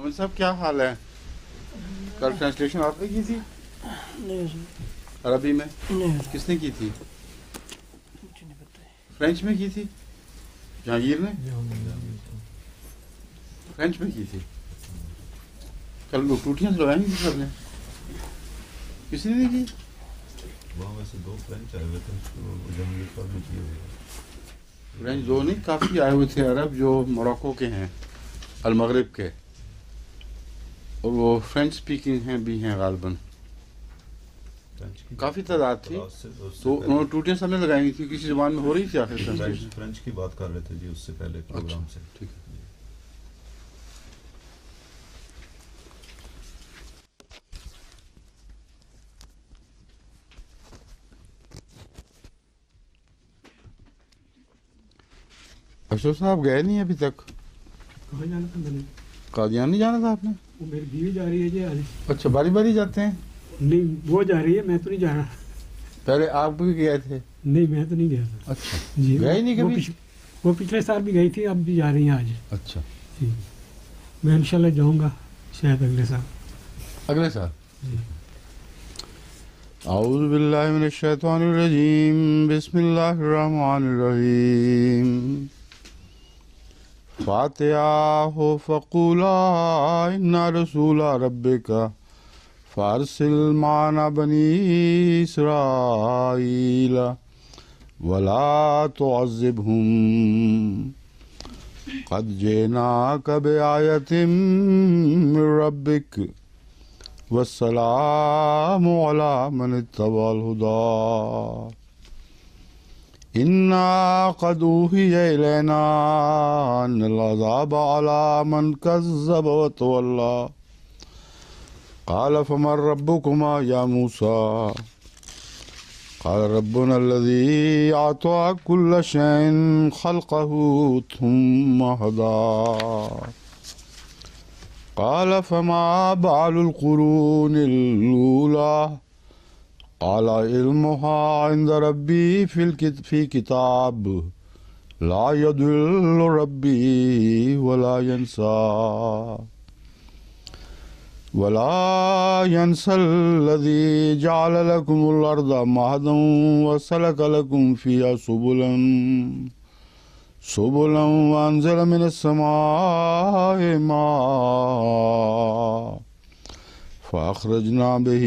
محمد صاحب کیا حال ہے؟ کل ٹرانسلیشن آپ نے کی تھی عربی میں؟ کس نے کی تھی؟ فرینچ میں کی تھی؟ جہانگیر نے فرینچ میں کی تھی. کل لوگ ٹوٹیاں لگائیں گی سب نے، کسی نے نہیں کی؟ وہاں ویسے دو فرینچ آئے ہوئے تھے، جہانگیر صاحب نے کیے ہوئے. فرینچ دو نہیں، کافی آئے ہوئے تھے عرب جو موراکو کے ہیں، المغرب کے، اور وہ فرینچ اسپیکنگ ہیں بھی ہیں غالباً، کافی تعداد تھی. تو انہوں نے ٹوٹیاں سب نے لگائی ہوئی تھی، کسی زبان میں ہو رہی تھی آخر ٹرانسلیشن. فرینچ کی بات کر رہے تھے جی اس سے پہلے پروگرام سے. ٹھیک ہے. اشرف صاحب گئے نہیں ابھی تک؟ کہاں جانا تھا میں نے؟ قادیان نہیں جانا تھا آپ نے؟ وہ میری بیوی جا رہی ہے جی آج. اچھا، باری باری جاتے ہیں؟ نہیں وہ جا رہی ہے، میں تو نہیں جا رہا. پہلے آپ بھی گئے تھے؟ نہیں میں تو نہیں گیا تھا. اچھا جی گئے ہی نہیں کبھی؟ وہ پچھلے سال بھی گئی تھی، اب بھی جا رہی ہیں آج. اچھا جی میں انشاءاللہ جاؤں گا شاید اگلے سال. اگلے سال؟ جی. اعوذ باللہ من الشیطان الرجیم، بسم اللہ الرحمن الرحیم. فاتحہ فقولا انا رسول ربک فارسل معنا بنی اسرائیل ولا تعذبہم قد جئناک بآیۃ من ربک والسلام علی من اتبع الہدی انا قد اوحی الینا ان العذاب علی من کذب وتولی قال فمن ربکما یا موسیٰ قال ربنا الذی اعطى كل شيء خلقه ثم هدى قال فما بال القرون الأولى قال علمها عند ربي في كتاب لا يضل ربي ولا ينسى الذي جعل لكم الأرض مهدا وسلك لكم فيها سبلا وأنزل من السماء ماء فأخرجنا به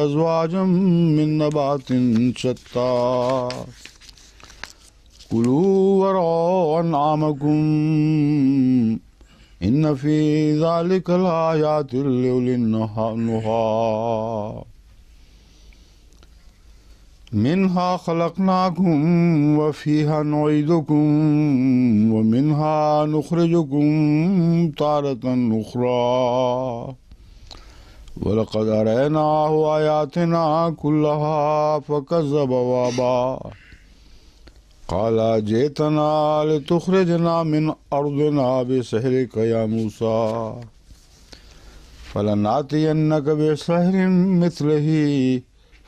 أزواجا من نبات شتى كلوا وارعوا أنعامكم إن في ذلك لآيات لأولي النهى منها خلقناكم وفيها نعيدكم ومنها نخرجكم تارة أخرى ولقد أريناه آياتنا كلها فكذب وأبى قال جئتنا لتخرجنا من أرضنا بسحرك يا موسى فلنأتينك بسحر مثله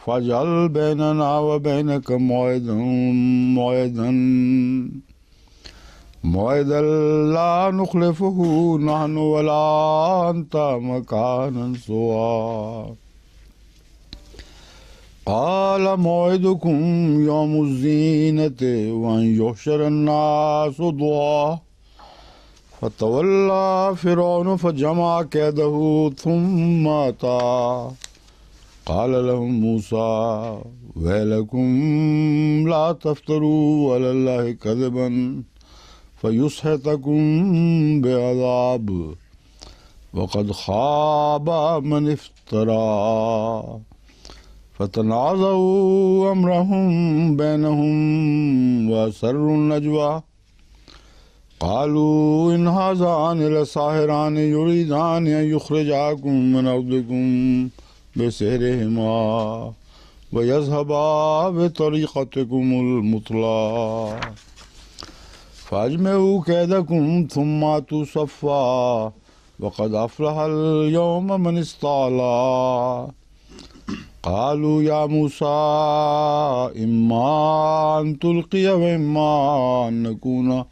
فاجعل بيننا وبينك موعدا لا نخلفه نحن ولا أنت مكانا سوى قال موعدكم يوم الزينة وأن يحشر الناس ضحى فتولى فرعون فجمع كيده ثم أتى قال لهم موسى ويلكم لا تفتروا على الله كذبا فيسحتكم بعذاب وقد خاب من افترى فتنازعوا أمرهم بينهم وأسروا النجوى قالوا إن هذان لساحران يريدان أن يخرجاكم من أرضكم بسحرهما ويذهبا بطريقتكم المثلى فأجمعوا كيدكم ثم أتوا صفا وقد أفلح اليوم من استعلى قالوا يا موسى إما أن تلقي وإما أن نكون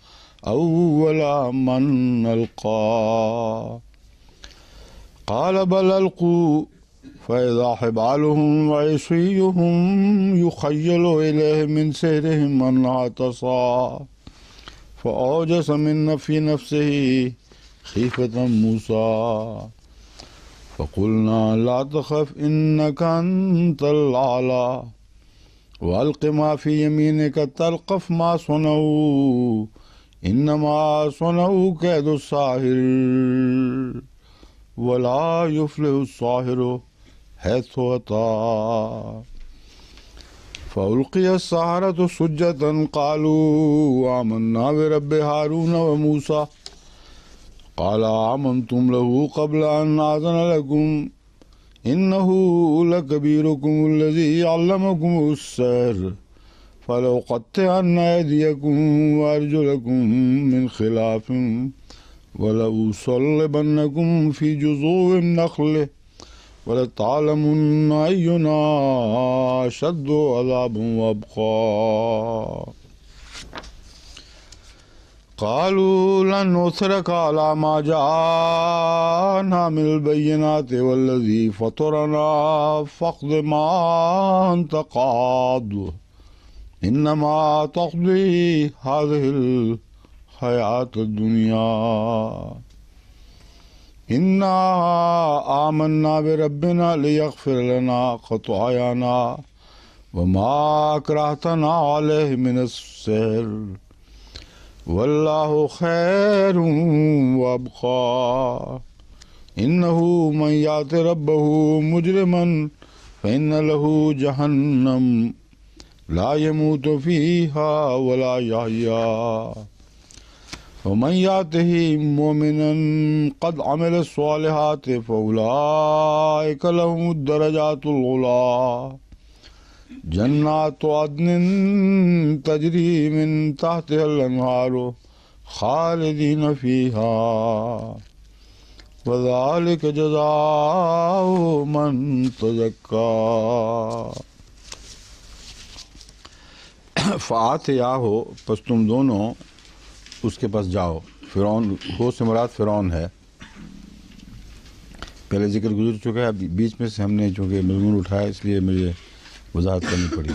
أول من ألقى قال بل القوا فإذا حبالهم وعصيهم يخيل إليه من سحرهم أنها تسعى فأوجس في نفسه خيفة موسى فقلنا لا تخف إنك أنت الأعلى وألق ما في يمينك تلقف ما صنعوا إنما صنعوا كيد الساحر ولا يفلح الساحر حيث أتى فألقي السحرة سجدا قالوا آمنا برب هارون وموسى قال آمنتم له قبل أن آذن لكم إنه لكبيركم الذي علمكم السحر فلأقطعن أيديكم وأرجلكم من خلاف ولأصلبنكم في جذوع النخل ولتعلمن أينا أشد عذابا وأبقى قالوا لن نؤثرك على ما جاءنا من البينات والذي فطرنا فاقض ما أنت قاض إنما تقضي هذه الحياة الدنيا إنا آمنا بربنا ليغفر لنا خطايانا وما أكرهتنا عليه من السحر والله خير وأبقى إنه من يأت ربه مجرما فإن له جهنم لا يموت فيها ولا يحيا ومن يأته مؤمنا قد عمل الصالحات فأولئك لهم الدرجات العلى جنات عدن تجري من تحتها الأنهار خالدين فيها وذلك جزاء من تزكى فآتیاہو پس تم دونوں اس کے پاس جاؤ. فرعون ہو سے مراد فرعون ہے، پہلے ذکر گزر چکا ہے، بیچ میں سے ہم نے چونکہ مضمون اٹھایا اس لیے مجھے وضاحت کرنی پڑی.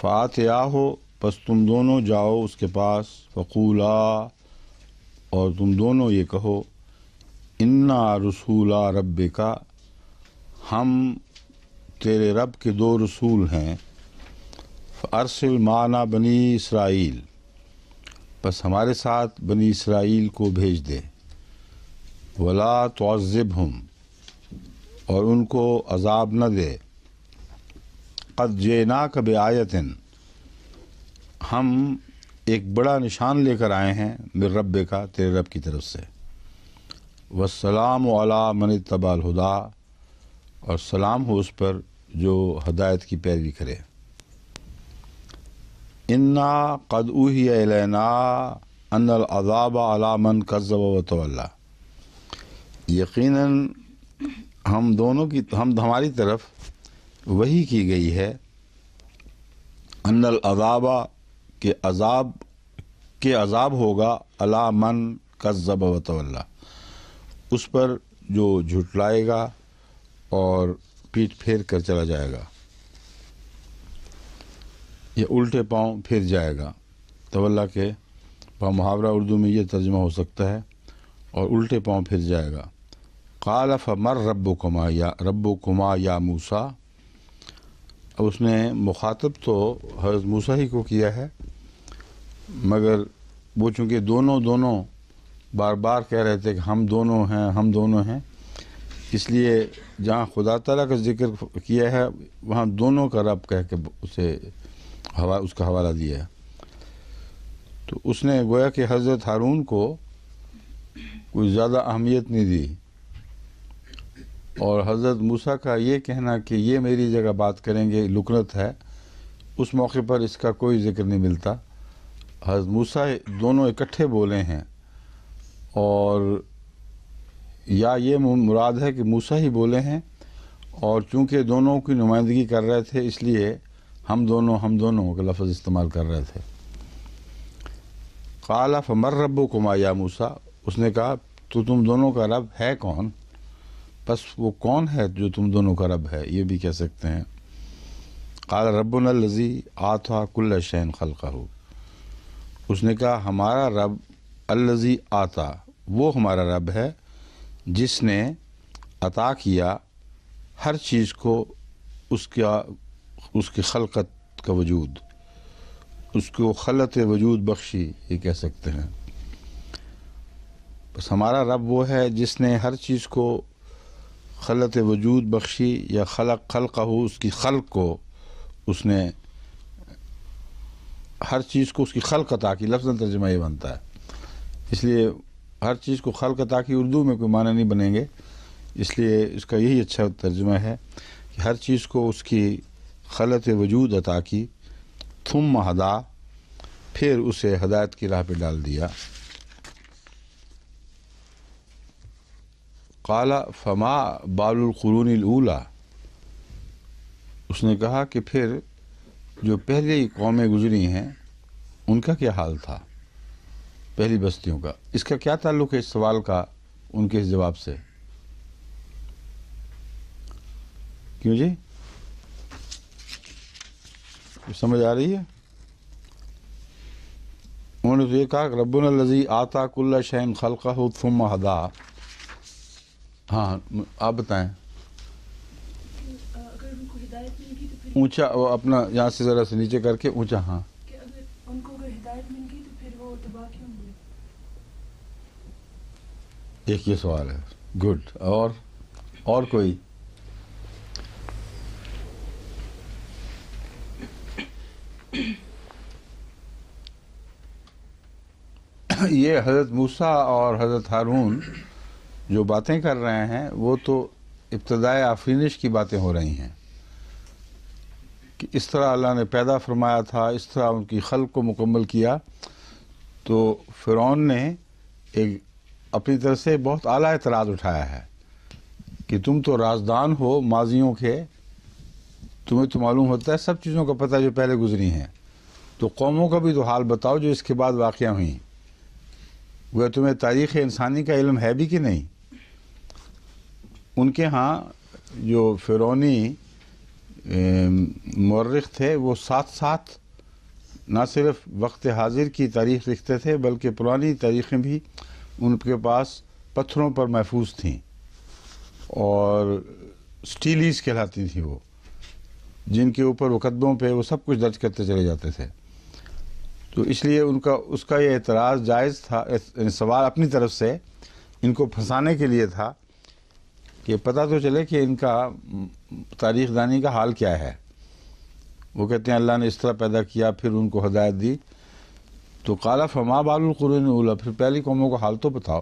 فآتیاہو پس تم دونوں جاؤ اس کے پاس، فقولا اور تم دونوں یہ کہو، انا رسولا ربکا ہم تیرے رب کے دو رسول ہیں، فارسل معنا بنی اسرائیل پس ہمارے ساتھ بنی اسرائیل کو بھیج دے، ولا تعذبہم اور ان کو عذاب نہ دے، قد جئناک بآیۃ ہم ایک بڑا نشان لے کر آئے ہیں من ربک تیرے رب کی طرف سے، والسلام علی من اتبع الہدی اور سلام ہو اس پر جو ہدایت کی پیروی کرے. انا قد اوحی الینا ان العذاب علی من کذب وتولی یقیناً ہماری طرف وحی کی گئی ہے ان العذاب کے عذاب ہوگا علی من کذب وتولی اس پر جو جھٹلائے گا اور پیٹ پھیر کر چلا جائے گا، یا الٹے پاؤں پھر جائے گا. تولا کے محاورہ اردو میں یہ ترجمہ ہو سکتا ہے، اور الٹے پاؤں پھر جائے گا. قال فمر ربکما یا موسیٰ، اب اس نے مخاطب تو حضرت موسیٰ ہی کو کیا ہے، مگر وہ چونکہ دونوں بار بار کہہ رہے تھے کہ ہم دونوں ہیں، اس لیے جہاں خدا تعالیٰ کا ذکر کیا ہے وہاں دونوں کا رب کہہ کے اس کا حوالہ دیا ہے. تو اس نے گویا کہ حضرت ہارون کو کوئی زیادہ اہمیت نہیں دی، اور حضرت موسیٰ کا یہ کہنا کہ یہ میری جگہ بات کریں گے لکنت ہے، اس موقع پر اس کا کوئی ذکر نہیں ملتا. حضرت موسیٰ دونوں اکٹھے بولے ہیں، اور یا یہ مراد ہے کہ موسیٰ ہی بولے ہیں، اور چونکہ دونوں کی نمائندگی کر رہے تھے اس لیے ہم دونوں کا لفظ استعمال کر رہے تھے. قال فمر ربکما یا موسیٰ، اس نے کہا تو تم دونوں کا رب ہے کون؟ بس وہ کون ہے جو تم دونوں کا رب ہے، یہ بھی کہہ سکتے ہیں۔ قال ربنا الذی اعطى کل شیء خلقہ، اس نے کہا ہمارا رب الذی اعطى، وہ ہمارا رب ہے جس نے عطا کیا ہر چیز کو اس کی خلقت کا وجود، اس کو خلت وجود بخشی، یہ کہہ سکتے ہیں۔ بس ہمارا رب وہ ہے جس نے ہر چیز کو خلت وجود بخشی، یا خلقہ، اس کی خلق کو، اس نے ہر چیز کو اس کی خلق عطا کی۔ لفظ ترجمہ یہ بنتا ہے، اس لیے ہر چیز کو خلق عطا کی اردو میں کوئی معنی نہیں بنیں گے، اس لیے اس کا یہی اچھا ترجمہ ہے کہ ہر چیز کو اس کی خلت وجود عطا کی، ثم ہدا، پھر اسے ہدایت کی راہ پہ ڈال دیا۔ قال فما بال القرون الاولی، اس نے کہا کہ پھر جو پہلی قومیں گزری ہیں ان کا کیا حال تھا، پہلی بستیوں کا۔ اس کا کیا تعلق ہے اس سوال کا ان کے اس جواب سے؟ کیوں جی، سمجھ آ رہی ہے؟ انہوں نے تو یہ کہا کہ ربنا الذی اعطى کل شیء خلقہ ثم ہدا۔ ہاں آپ بتائیں، اگر ان کو ہدایت مل گئی تو پھر اونچا اپنا یہاں سے ذرا سے نیچے کر کے اونچا، ہاں، کہ اگر ان کو اگر ہدایت مل گئی تو پھر وہ تباہ کیوں ہوئے؟ ایک یہ سوال ہے، گڈ۔ اور کوئی؟ یہ حضرت موسیٰ اور حضرت ہارون جو باتیں کر رہے ہیں وہ تو ابتدائے آفرینش کی باتیں ہو رہی ہیں کہ اس طرح اللہ نے پیدا فرمایا تھا، اس طرح ان کی خلق کو مکمل کیا۔ تو فرعون نے ایک اپنی طرف سے بہت اعلیٰ اعتراض اٹھایا ہے کہ تم تو رازدان ہو ماضیوں کے، تمہیں تو معلوم ہوتا ہے سب چیزوں کا پتہ جو پہلے گزری ہیں، تو قوموں کا بھی تو حال بتاؤ جو اس کے بعد واقعہ ہوئیں۔ وہ تمہیں تاریخ انسانی کا علم ہے بھی کہ نہیں؟ ان کے ہاں جو فرعونی مورخ تھے وہ ساتھ ساتھ نہ صرف وقت حاضر کی تاریخ لکھتے تھے بلکہ پرانی تاریخیں بھی ان کے پاس پتھروں پر محفوظ تھیں، اور سٹیلیز کہلاتی تھیں وہ، جن کے اوپر مقدموں پہ وہ سب کچھ درج کرتے چلے جاتے تھے۔ تو اس لیے اس کا یہ اعتراض جائز تھا، سوال اپنی طرف سے ان کو پھنسانے کے لیے تھا کہ پتہ تو چلے کہ ان کا تاریخ دانی کا حال کیا ہے۔ وہ کہتے ہیں اللہ نے اس طرح پیدا کیا، پھر ان کو ہدایت دی۔ تو قال فما بال القرون الاولی، پھر پہلی قوموں کا حال تو بتاؤ۔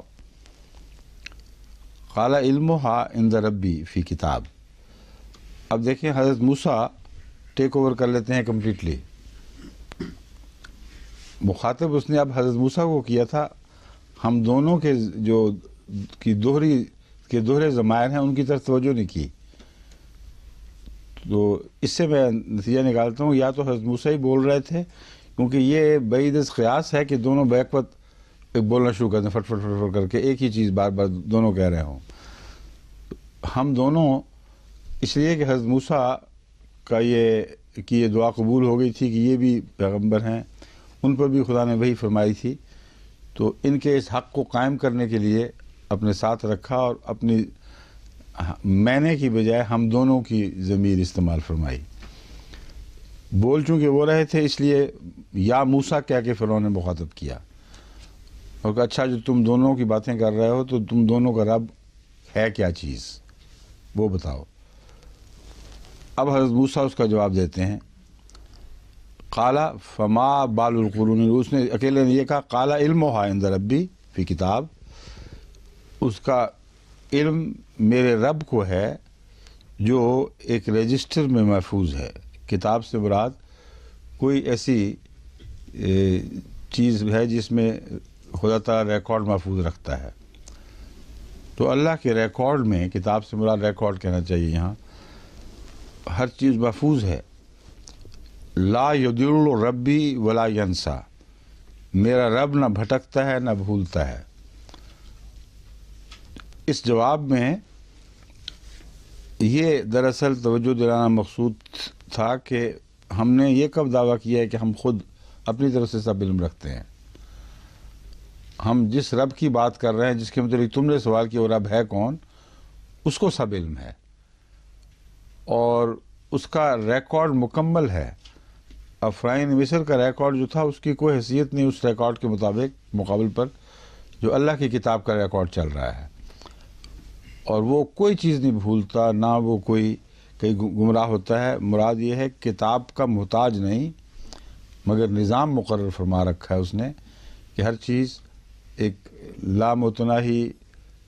قال علمها عند ربی فی کتاب۔ اب دیکھیں حضرت موسیٰ ٹیک اوور کر لیتے ہیں کمپلیٹلی۔ مخاطب اس نے اب حضرت موسیٰ کو کیا تھا، ہم دونوں کے جو دوہرے ضمائر ہیں ان کی طرف توجہ نہیں کی۔ تو اس سے میں نتیجہ نکالتا ہوں یا تو حضرت موسیٰ ہی بول رہے تھے، کیونکہ یہ بعید از قیاس ہے کہ دونوں بیک وقت بولنا شروع کر دیں، فٹ فٹ فٹ فٹ کر کے ایک ہی چیز بار بار دونوں کہہ رہے ہوں۔ ہم دونوں اس لیے کہ حضرت موسیٰ کا یہ دعا قبول ہو گئی تھی کہ یہ بھی پیغمبر ہیں، ان پر بھی خدا نے وہی فرمائی تھی، تو ان کے اس حق کو قائم کرنے کے لیے اپنے ساتھ رکھا اور اپنی میں نے کی بجائے ہم دونوں کی ضمیر استعمال فرمائی۔ بول چونکہ وہ رہے تھے اس لیے یا موسیٰ کہہ کے فرعون نے مخاطب کیا اور کہا اچھا جو تم دونوں کی باتیں کر رہے ہو تو تم دونوں کا رب ہے کیا چیز وہ بتاؤ۔ اب حضرت موسیٰ اس کا جواب دیتے ہیں، قال فما بال القرون، اس نے اکیلے نے یہ کہا قال علمها عند ربی فی کتاب، اس کا علم میرے رب کو ہے جو ایک رجسٹر میں محفوظ ہے۔ کتاب سے مراد کوئی ایسی چیز ہے جس میں خدا تعالیٰ ریکارڈ محفوظ رکھتا ہے۔ تو اللہ کے ریکارڈ میں، کتاب سے مراد ریکارڈ کہنا چاہیے یہاں، ہر چیز محفوظ ہے۔ لا یضل ربی ولا ینسا، میرا رب نہ بھٹکتا ہے نہ بھولتا ہے۔ اس جواب میں یہ دراصل توجہ دلانا مقصود تھا کہ ہم نے یہ کب دعویٰ کیا ہے کہ ہم خود اپنی طرف سے سب علم رکھتے ہیں؟ ہم جس رب کی بات کر رہے ہیں، جس کے متعلق تم نے سوال کیا وہ رب ہے کون، اس کو سب علم ہے اور اس کا ریکارڈ مکمل ہے۔ افرائن مصر کا ریکارڈ جو تھا اس کی کوئی حیثیت نہیں اس ریکارڈ کے مطابق مقابل پر جو اللہ کی کتاب کا ریکارڈ چل رہا ہے، اور وہ کوئی چیز نہیں بھولتا، نہ وہ کوئی کہیں گمراہ ہوتا ہے۔ مراد یہ ہے کتاب کا محتاج نہیں، مگر نظام مقرر فرما رکھا ہے اس نے کہ ہر چیز ایک لامتناہی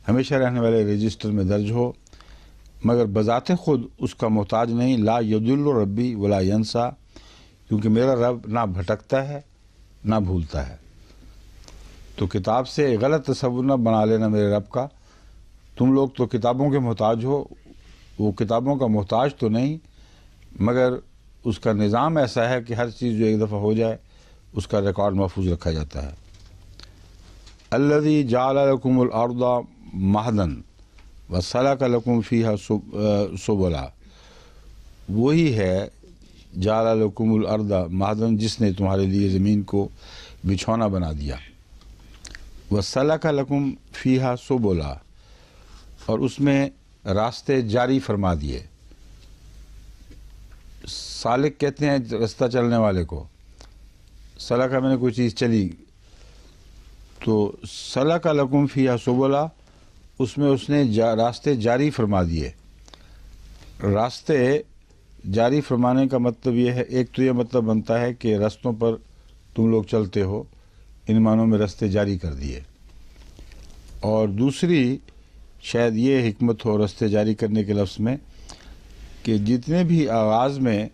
ہمیشہ رہنے والے رجسٹر میں درج ہو، مگر بذات خود اس کا محتاج نہیں۔ لا یضل ربی ولا ینسا، کیونکہ میرا رب نہ بھٹکتا ہے نہ بھولتا ہے۔ تو کتاب سے غلط تصور نہ بنا لینا میرے رب کا۔ تم لوگ تو کتابوں کے محتاج ہو، وہ کتابوں کا محتاج تو نہیں، مگر اس کا نظام ایسا ہے کہ ہر چیز جو ایک دفعہ ہو جائے اس کا ریکارڈ محفوظ رکھا جاتا ہے۔ الذی جعل لکم الارض مہدا وسلک لکم فیہا سبلا، وہی ہے جعل لکم الارض مہدا جس نے تمہارے لیے زمین کو بچھونا بنا دیا، وسلک لکم فیہا سبلا، اور اس میں راستے جاری فرما دیے۔ سالک کہتے ہیں رستہ چلنے والے کو، سلکہ میں نے کوئی چیز چلی، تو سلکہ لکم فیہا سبلا، اس میں اس نے راستے جاری فرما دیے۔ راستے جاری فرمانے کا مطلب یہ ہے، ایک تو یہ مطلب بنتا ہے کہ رستوں پر تم لوگ چلتے ہو، ان معنوں میں راستے جاری کر دیے، اور دوسری شاید یہ حکمت ہو راستے جاری کرنے کے لفظ میں کہ جتنے بھی آغاز میں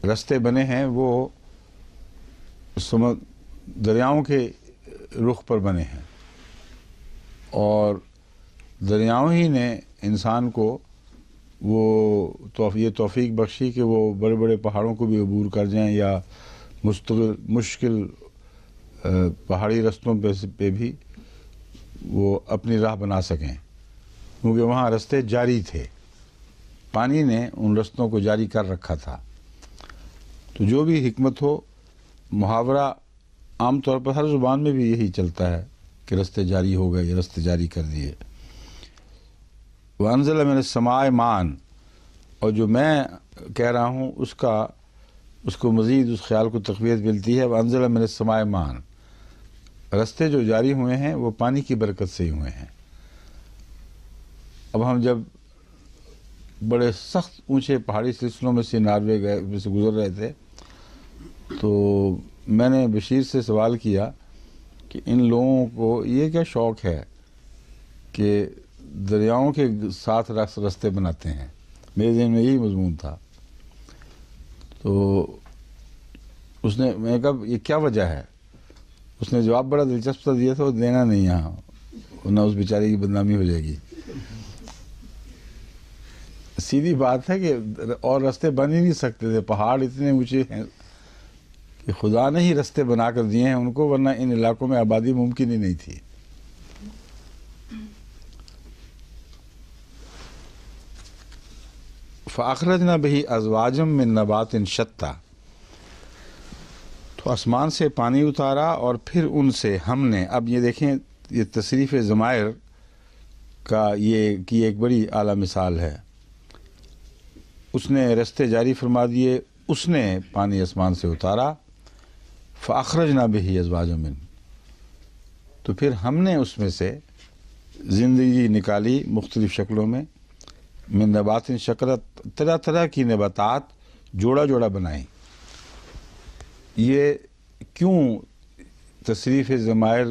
راستے بنے ہیں وہ دریاؤں کے رخ پر بنے ہیں، اور دریاؤں ہی نے انسان کو یہ توفیق بخشی کہ وہ بڑے بڑے پہاڑوں کو بھی عبور کر جائیں یا مشکل پہاڑی رستوں پہ بھی وہ اپنی راہ بنا سکیں، کیونکہ وہاں راستے جاری تھے، پانی نے ان رستوں کو جاری کر رکھا تھا۔ تو جو بھی حکمت ہو، محاورہ عام طور پر ہر زبان میں بھی یہی چلتا ہے کہ راستے جاری ہو گئے یا راستے جاری کر دیے۔ وَأَنزَلَ مِنَ السَّمَاءِ مَاءً، اور جو میں کہہ رہا ہوں اس کو مزید اس خیال کو تقویت ملتی ہے۔ وَأَنزَلَ مِنَ السَّمَاءِ مَاءً، راستے جو جاری ہوئے ہیں وہ پانی کی برکت سے ہی ہوئے ہیں۔ اب ہم جب بڑے سخت اونچے پہاڑی سلسلوں میں سے ناروے میں سے گزر رہے تھے تو میں نے بشیر سے سوال کیا کہ ان لوگوں کو یہ کیا شوق ہے کہ دریاؤں کے ساتھ راستے بناتے ہیں؟ میرے ذہن میں یہی مضمون تھا۔ تو اس نے، میں نے کہا یہ کیا وجہ ہے؟ اس نے جواب بڑا دلچسپ سا دیا تھا، وہ دینا نہیں یہاں، ورنہ اس بیچارے کی بدنامی ہو جائے گی۔ سیدھی بات ہے کہ اور راستے بن ہی نہیں سکتے تھے، پہاڑ اتنے اونچے ہیں کہ خدا نے ہی راستے بنا کر دیے ہیں ان کو، ورنہ ان علاقوں میں آبادی ممکن ہی نہیں تھی۔ فَأَخْرَجْنَا بِهِ أَزْوَاجًا مِّن نَبَاتٍ شَتَّىٰ، تو آسمان سے پانی اتارا اور پھر ان سے ہم نے، اب یہ دیکھیں یہ تصریف ضمائر کا کی ایک بڑی اعلیٰ مثال ہے۔ اس نے راستے جاری فرما دیے، اس نے پانی آسمان سے اتارا۔ فَأَخْرَجْنَا بِهِ أَزْوَاجًا مِّن، تو پھر ہم نے اس میں سے زندگی نکالی مختلف شکلوں میں، من نبات شکلت، طرح طرح کی نباتات جوڑا جوڑا بنائیں۔ یہ کیوں تصریف ضمائر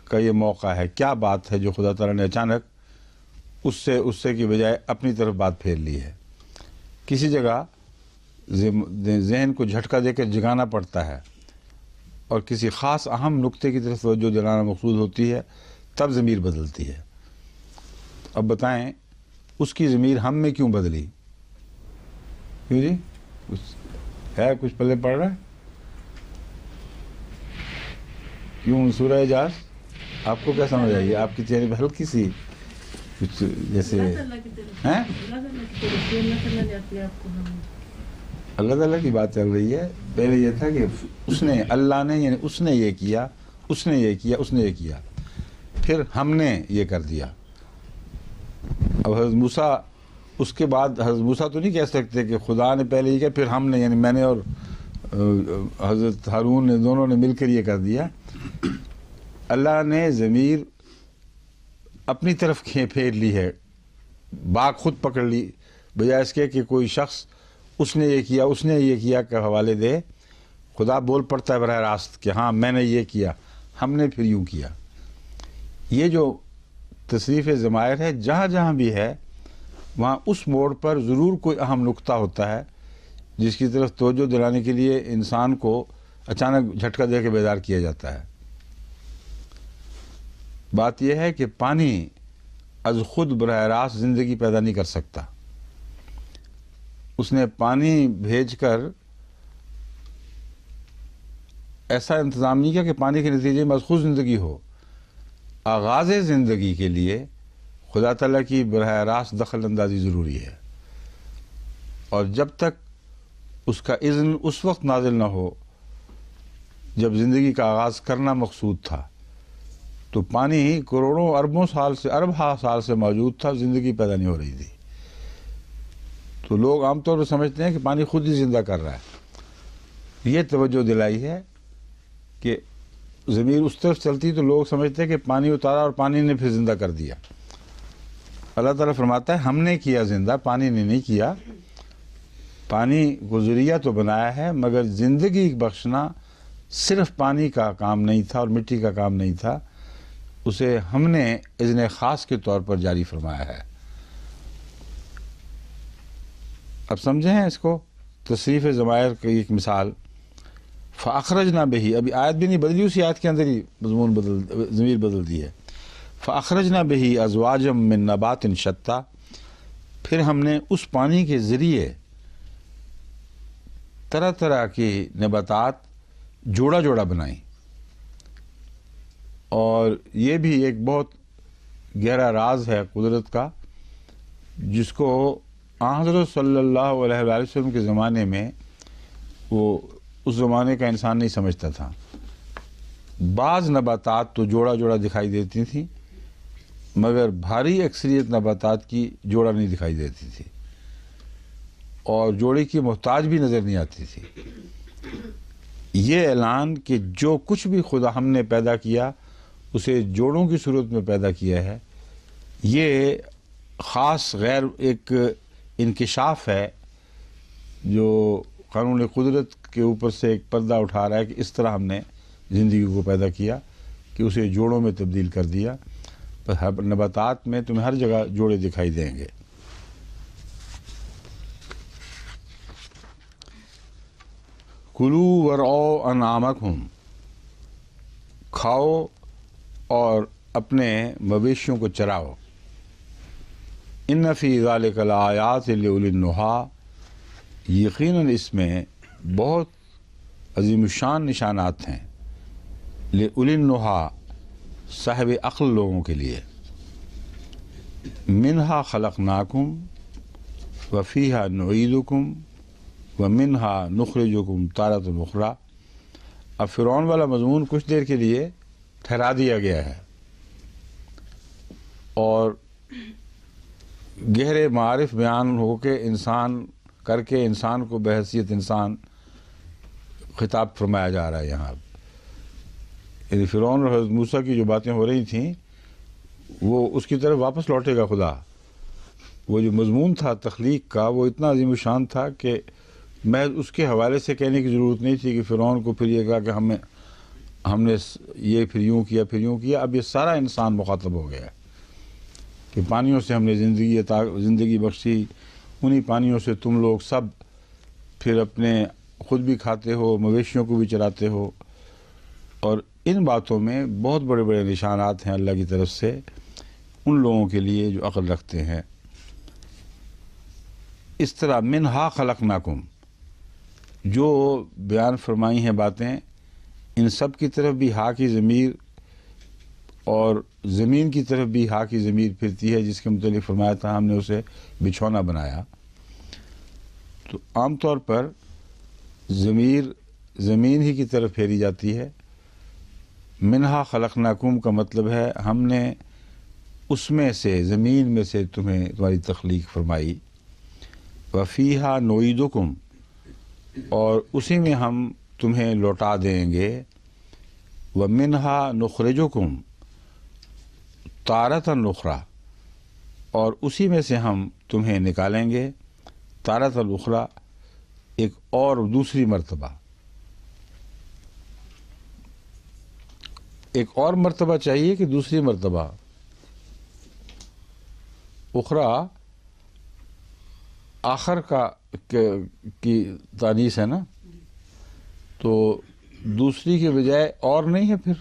کا یہ موقع ہے؟ کیا بات ہے جو خدا تعالیٰ نے اچانک اس سے کی بجائے اپنی طرف بات پھیر لی ہے؟ کسی جگہ ذہن کو جھٹکا دے کر جگانا پڑتا ہے اور کسی خاص اہم نقطے کی طرف توجہ دلانا مقصود ہوتی ہے، تب ضمیر بدلتی ہے۔ اب بتائیں اس کی ضمیر ہم میں کیوں بدلی؟ کیوں جی؟ کچھ پلے پڑ رہا ہے؟ کیوں سورہ اعجاز آپ کو کیا سمجھ آئی؟ آپ کی چہرے پہ ہلکی سی کچھ جیسے اللہ کی طرف ہیں اللہ کی طرف سے اللہ تعالیٰ نے اپنے آپ کو ہم اللہ تعالیٰ کی بات چل رہی ہے. پہلے یہ تھا کہ اس نے اللہ نے یعنی اس نے یہ کیا، اس نے یہ کیا، اس نے یہ کیا، پھر ہم نے یہ کر دیا. اب حضرت موسیٰ اس کے بعد حضرت موسیٰ تو نہیں کہہ سکتے کہ خدا نے پہلے یہ کیا پھر ہم نے، یعنی میں نے اور حضرت ہارون نے دونوں نے مل کر یہ کر دیا. اللہ نے ضمیر اپنی طرف پھیر لی ہے، باغ خود پکڑ لی، بجائے اس کے کہ کوئی شخص اس نے یہ کیا، اس نے یہ کیا کے حوالے دے. خدا بول پڑتا ہے براہ راست کہ ہاں میں نے یہ کیا، ہم نے پھر یوں کیا. یہ جو تصریف ضمائر ہے جہاں جہاں بھی ہے وہاں اس موڑ پر ضرور کوئی اہم نقطہ ہوتا ہے جس کی طرف توجہ دلانے کے لیے انسان کو اچانک جھٹکا دے کے بیدار کیا جاتا ہے. بات یہ ہے کہ پانی از خود براہ راست زندگی پیدا نہیں کر سکتا. اس نے پانی بھیج کر ایسا انتظام نہیں کیا کہ پانی کے نتیجے میں از خود زندگی ہو. آغاز زندگی کے لیے خدا تعالیٰ کی براہ راست دخل اندازی ضروری ہے، اور جب تک اس کا اذن اس وقت نازل نہ ہو جب زندگی کا آغاز کرنا مقصود تھا، تو پانی کروڑوں اربوں سال سے ارب ہا سال سے موجود تھا، زندگی پیدا نہیں ہو رہی تھی. تو لوگ عام طور پر سمجھتے ہیں کہ پانی خود ہی زندہ کر رہا ہے. یہ توجہ دلائی ہے کہ ضمیر اس طرف چلتی تو لوگ سمجھتے ہیں کہ پانی اتارا اور پانی نے پھر زندہ کر دیا. اللہ تعالیٰ فرماتا ہے ہم نے کیا زندہ، پانی نے نہیں کیا. پانی کو ذریعہ تو بنایا ہے مگر زندگی بخشنا صرف پانی کا کام نہیں تھا اور مٹی کا کام نہیں تھا، اسے ہم نے اذن خاص کے طور پر جاری فرمایا ہے. اب سمجھیں اس کو. تصریف ضمائر کی ایک مثال، فاخرجنا بہی، ابھی آیت بھی نہیں بدلی، اسی آیت کے اندر ہی مضمون ضمیر بدل دی ہے. فاخرجنا بہی ازواجا من نبات شتیٰ، پھر ہم نے اس پانی کے ذریعے طرح طرح کی نباتات جوڑا جوڑا بنائیں. اور یہ بھی ایک بہت گہرا راز ہے قدرت کا جس کو حضرت صلی اللہ علیہ وآلہ وسلم کے زمانے میں وہ اس زمانے کا انسان نہیں سمجھتا تھا. بعض نباتات تو جوڑا جوڑا دکھائی دیتی تھیں مگر بھاری اکثریت نباتات کی جوڑا نہیں دکھائی دیتی تھی اور جوڑے کی محتاج بھی نظر نہیں آتی تھی. یہ اعلان کہ جو کچھ بھی خدا ہم نے پیدا کیا اسے جوڑوں کی صورت میں پیدا کیا ہے، یہ خاص غیر ایک انکشاف ہے جو قانون قدرت کے اوپر سے ایک پردہ اٹھا رہا ہے کہ اس طرح ہم نے زندگی کو پیدا کیا کہ اسے جوڑوں میں تبدیل کر دیا. نباتات میں تمہیں ہر جگہ جوڑے دکھائی دیں گے. کلوا ورعوا انعامکم، کھاؤ اور اپنے مویشیوں کو چراؤ. ان فی ذلک لآیات لأولی النہی، یقیناً اس میں بہت عظیم الشان نشانات ہیں لأولی النہی، صاحب عقل لوگوں کے لیے. منہا خلقناکم وفیہا نعیدکم ومنہا نخرجکم تارۃ اخری. اب فرعون والا مضمون کچھ دیر کے لیے ٹھہرا دیا گیا ہے اور گہرے معارف بیان ہو کے انسان کر کے انسان کو بحیثیت انسان خطاب فرمایا جا رہا ہے یہاں. یعنی فرعون اور حضرت موسیٰ کی جو باتیں ہو رہی تھیں وہ اس کی طرف واپس لوٹے گا خدا. وہ جو مضمون تھا تخلیق کا وہ اتنا عظیم الشان تھا کہ میں اس کے حوالے سے کہنے کی ضرورت نہیں تھی کہ فرعون کو پھر یہ کہا کہ ہم نے یہ پھر یوں کیا پھر یوں کیا. اب یہ سارا انسان مخاطب ہو گیا کہ پانیوں سے ہم نے زندگی بخشی، انہی پانیوں سے تم لوگ سب پھر اپنے خود بھی کھاتے ہو، مویشیوں کو بھی چراتے ہو. اور ان باتوں میں بہت بڑے بڑے نشانات ہیں اللہ کی طرف سے ان لوگوں کے لیے جو عقل رکھتے ہیں. اس طرح منہا خلقناکم جو بیان فرمائی ہیں باتیں، ان سب کی طرف بھی ہا کی ضمیر اور زمین کی طرف بھی ہا کی ضمیر پھرتی ہے، جس کے متعلق فرمایا تھا ہم نے اسے بچھونا بنایا. تو عام طور پر ضمیر زمین ہی کی طرف پھیری جاتی ہے. منہا خلقناکم کا مطلب ہے ہم نے اس میں سے، زمین میں سے تمہاری تخلیق فرمائی. وفیہا نعیدکم، اور اسی میں ہم تمہیں لوٹا دیں گے. ومنہا نخرجکم تارۃ اخری، اور اسی میں سے ہم تمہیں نکالیں گے تارۃ اخری، ایک اور دوسری مرتبہ. ایک اور مرتبہ چاہیے کہ دوسری مرتبہ؟ اخری آخر کی تانیث ہے نا، تو دوسری کے بجائے اور نہیں ہے پھر.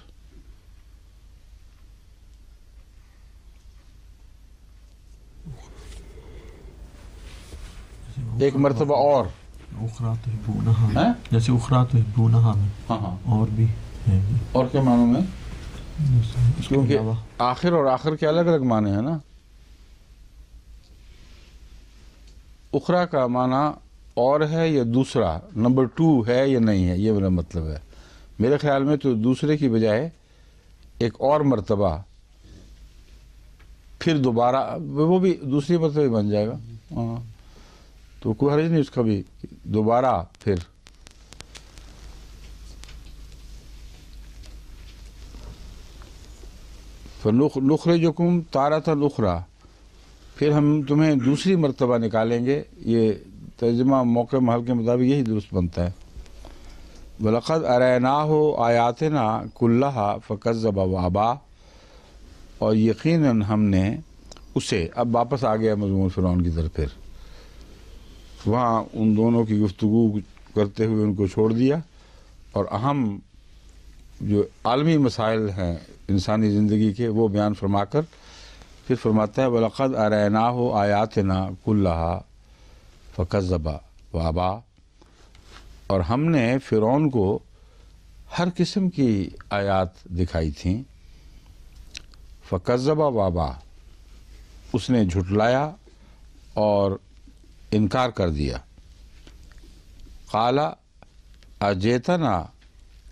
ایک مرتبہ اور اخرا تحبونہا، ہیں؟ جیسے اخرا تحبونہا میں ہاں ہاں، اور بھی ہے. اور کیا معنوں میں؟ اس کے کیونکہ علاوہ آخر اور آخر کے الگ الگ معنی ہیں نا. اخرا کا معنی اور ہے یا دوسرا، نمبر 2 ہے یا نہیں ہے، یہ میرا مطلب ہے. میرے خیال میں تو دوسرے کی بجائے ایک اور مرتبہ پھر دوبارہ، وہ بھی دوسری مرتبہ بن جائے گا. ہاں، تو کوئی حرج نہیں اس کا بھی، دوبارہ پھر. فَنُخْرِجُكُمْ تَارَةً أُخْرَىٰ، پھر ہم تمہیں دوسری مرتبہ نکالیں گے. یہ ترجمہ موقع محل کے مطابق یہی درست بنتا ہے. وَلَقَدْ أَرَيْنَاهُ آيَاتِنَا كُلَّهَا فَكَذَّبَ وَأَبَىٰ، اور یقیناً ہم نے اسے، اب واپس آ گیا مضمون فرعون کی طرف. پھر وہاں ان دونوں کی گفتگو کرتے ہوئے ان کو چھوڑ دیا، اور اہم جو عالمی مسائل ہیں انسانی زندگی کے وہ بیان فرما کر پھر فرماتا ہے وَلَقَدْ أَرَيْنَاهُ آيَاتِنَا كُلَّهَا فَكَذَّبَ وَأَبَىٰ، اور ہم نے فرعون کو ہر قسم کی آیات دکھائی تھیں. فَكَذَّبَ وَأَبَىٰ، اس نے جھٹلایا اور انکار کر دیا. قال اجئتنا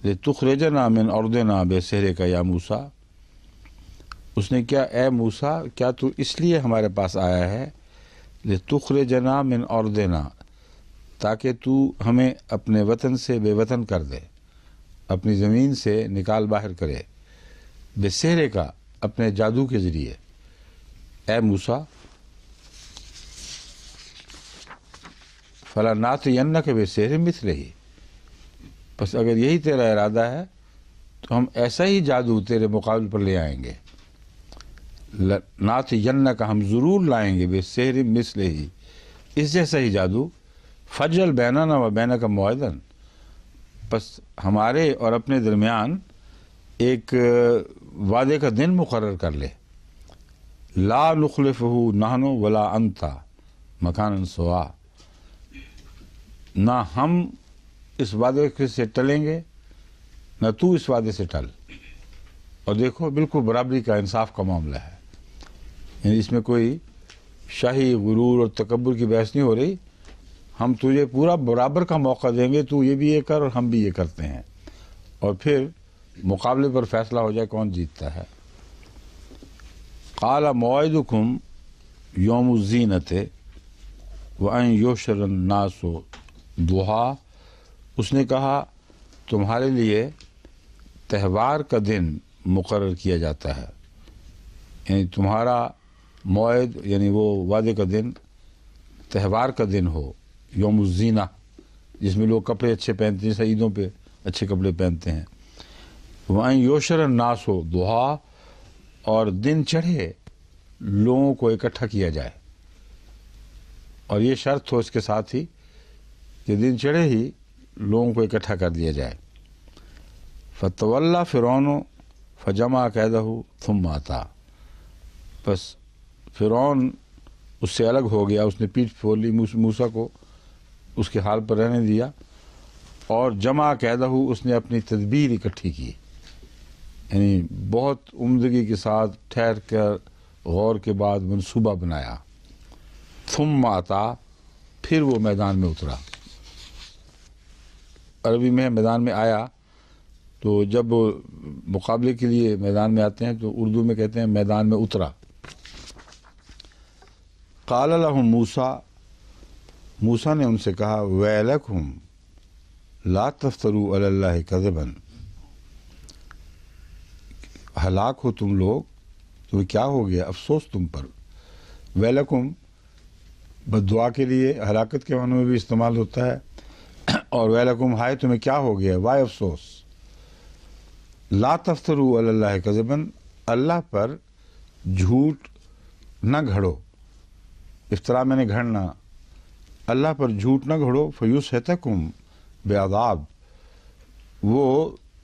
لتخرجنا من ارضنا بسحرک یا موسیٰ، اس نے کیا، اے موسیٰ کیا تو اس لیے ہمارے پاس آیا ہے لتخرجنا من ارضنا، تاکہ تو ہمیں اپنے وطن سے بے وطن کر دے، اپنی زمین سے نکال باہر کرے. بسحرک، اپنے جادو کے ذریعے. اے موسیٰ فَلَنَأْتِيَنَّكَ بِسِحْرٍ مِثْلِهِ، بس اگر یہی تیرا ارادہ ہے تو ہم ایسا ہی جادو تیرے مقابل پر لے آئیں گے. نَأْتِيَنَّكَ، ہم ضرور لائیں گے، بِسِحْرٍ مِثْلِهِ، اس جیسا ہی جادو. فَاجْعَلْ بَيْنَنَا وَبَيْنَكَ مَوْعِدًا، بس ہمارے اور اپنے درمیان ایک وعدے کا دن مقرر کر لے. لَا نُخْلِفُهُ نَحْنُ وَلَا أَنْتَ مَكَانًا سُوًى، نہ ہم اس وعدے سے ٹلیں گے نہ تو اس وعدے سے ٹل. اور دیکھو بالکل برابری کا، انصاف کا معاملہ ہے، یعنی اس میں کوئی شاہی غرور اور تکبر کی بحث نہیں ہو رہی. ہم تجھے پورا برابر کا موقع دیں گے، تو یہ بھی یہ کر اور ہم بھی یہ کرتے ہیں، اور پھر مقابلے پر فیصلہ ہو جائے کون جیتتا ہے. قال موعدکم یوم الزینۃ وان یحشر الناس ضحیٰ، اس نے کہا تمہارے لیے تہوار کا دن مقرر کیا جاتا ہے، یعنی تمہارا موعد یعنی وہ وعدے کا دن تہوار کا دن ہو، یوم الزینہ، جس میں لوگ کپڑے اچھے پہنتے ہیں، جیسے عیدوں پہ اچھے کپڑے پہنتے ہیں. وَأَن يُحْشَرَ النَّاسُ ضُحًى، اور دن چڑھے لوگوں کو اکٹھا کیا جائے، اور یہ شرط ہو اس کے ساتھ ہی کہ دن چڑھے ہی لوگوں کو اکٹھا کر دیا جائے. فَتَوَلَّى فِرْعَوْنُ فَجَمَعَ كَيْدَهُ ثُمَّ أَتَىٰ، بس فرعون اس سے الگ ہو گیا، اس نے پیٹھ پھیر لی موسیٰ کو، اس کے حال پر رہنے دیا، اور جمع قیدہ، اس نے اپنی تدبیر اکٹھی کی، یعنی بہت عمدگی کے ساتھ ٹھہر کر غور کے بعد منصوبہ بنایا. ثم آتا، پھر وہ میدان میں اترا. عربی میں میدان میں آیا، تو جب مقابلے کے لیے میدان میں آتے ہیں تو اردو میں کہتے ہیں میدان میں اترا. قال لهم موسیٰ، موسیٰ نے ان سے کہا ویلکم لا تفتروا علی اللہ کذبا، ہلاک ہو تم لوگ، تمہیں کیا ہو گیا، افسوس تم پر. ویلکم بد دعا کے لیے ہلاکت کے معنوں میں بھی استعمال ہوتا ہے، اور ویلکم ہائے تمہیں کیا ہو گیا، وائے افسوس. لا تفتروا علی اللہ کذبا، اللہ پر جھوٹ نہ گھڑو. افطرا میں نے گھڑنا، اللہ پر جھوٹ نہ گھڑو. فیصحتکم بعذاب، وہ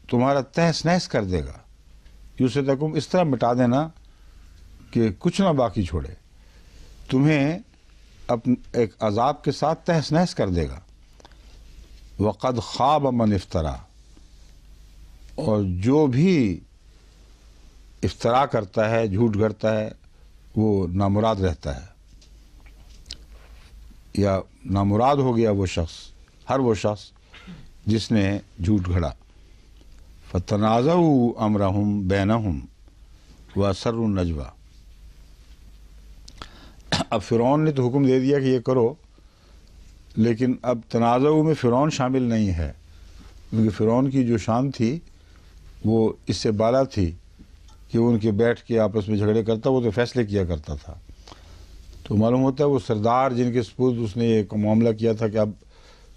تمہارا تہس نہس کر دے گا. یصحتکم اس طرح مٹا دینا کہ کچھ نہ باقی چھوڑے، تمہیں ایک عذاب کے ساتھ تہس نہس کر دے گا. وقد خاب من افطرا، اور جو بھی افطرا کرتا ہے، جھوٹ گھڑتا ہے، وہ نامراد رہتا ہے، یا نامراد ہو گیا وہ شخص، ہر وہ شخص جس نے جھوٹ گھڑا. فتنازعوا امرهم بینہم واسروا النجوى، اب فرعون نے تو حکم دے دیا کہ یہ کرو، لیکن اب تنازع میں فرعون شامل نہیں ہے، کیونکہ فرعون کی جو شان تھی وہ اس سے بالا تھی کہ ان کے بیٹھ کے آپس میں جھگڑے کرتا، وہ تو فیصلے کیا کرتا تھا. تو معلوم ہوتا ہے وہ سردار جن کے سپرد اس نے ایک معاملہ کیا تھا کہ اب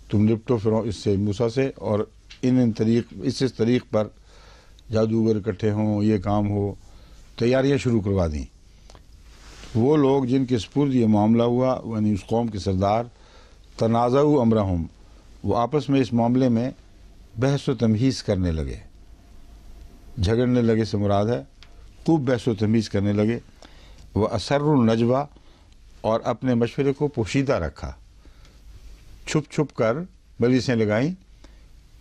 تم نپٹو فرعون اس سے، موسیٰ سے، اور اس طریق پر جادوگر اکٹھے ہوں، یہ کام ہو، تیاریاں شروع کروا دیں. وہ لوگ جن کے سپرد یہ معاملہ ہوا، یعنی اس قوم کے سردار، تنازعوا امرہم، وہ آپس میں اس معاملے میں بحث و تمہیز کرنے لگے. جھگڑنے لگے سے مراد ہے خوب بحث و تمیز کرنے لگے. وہ اسروا النجوى، اور اپنے مشورے کو پوشیدہ رکھا، چھپ چھپ کر بلیسیں لگائیں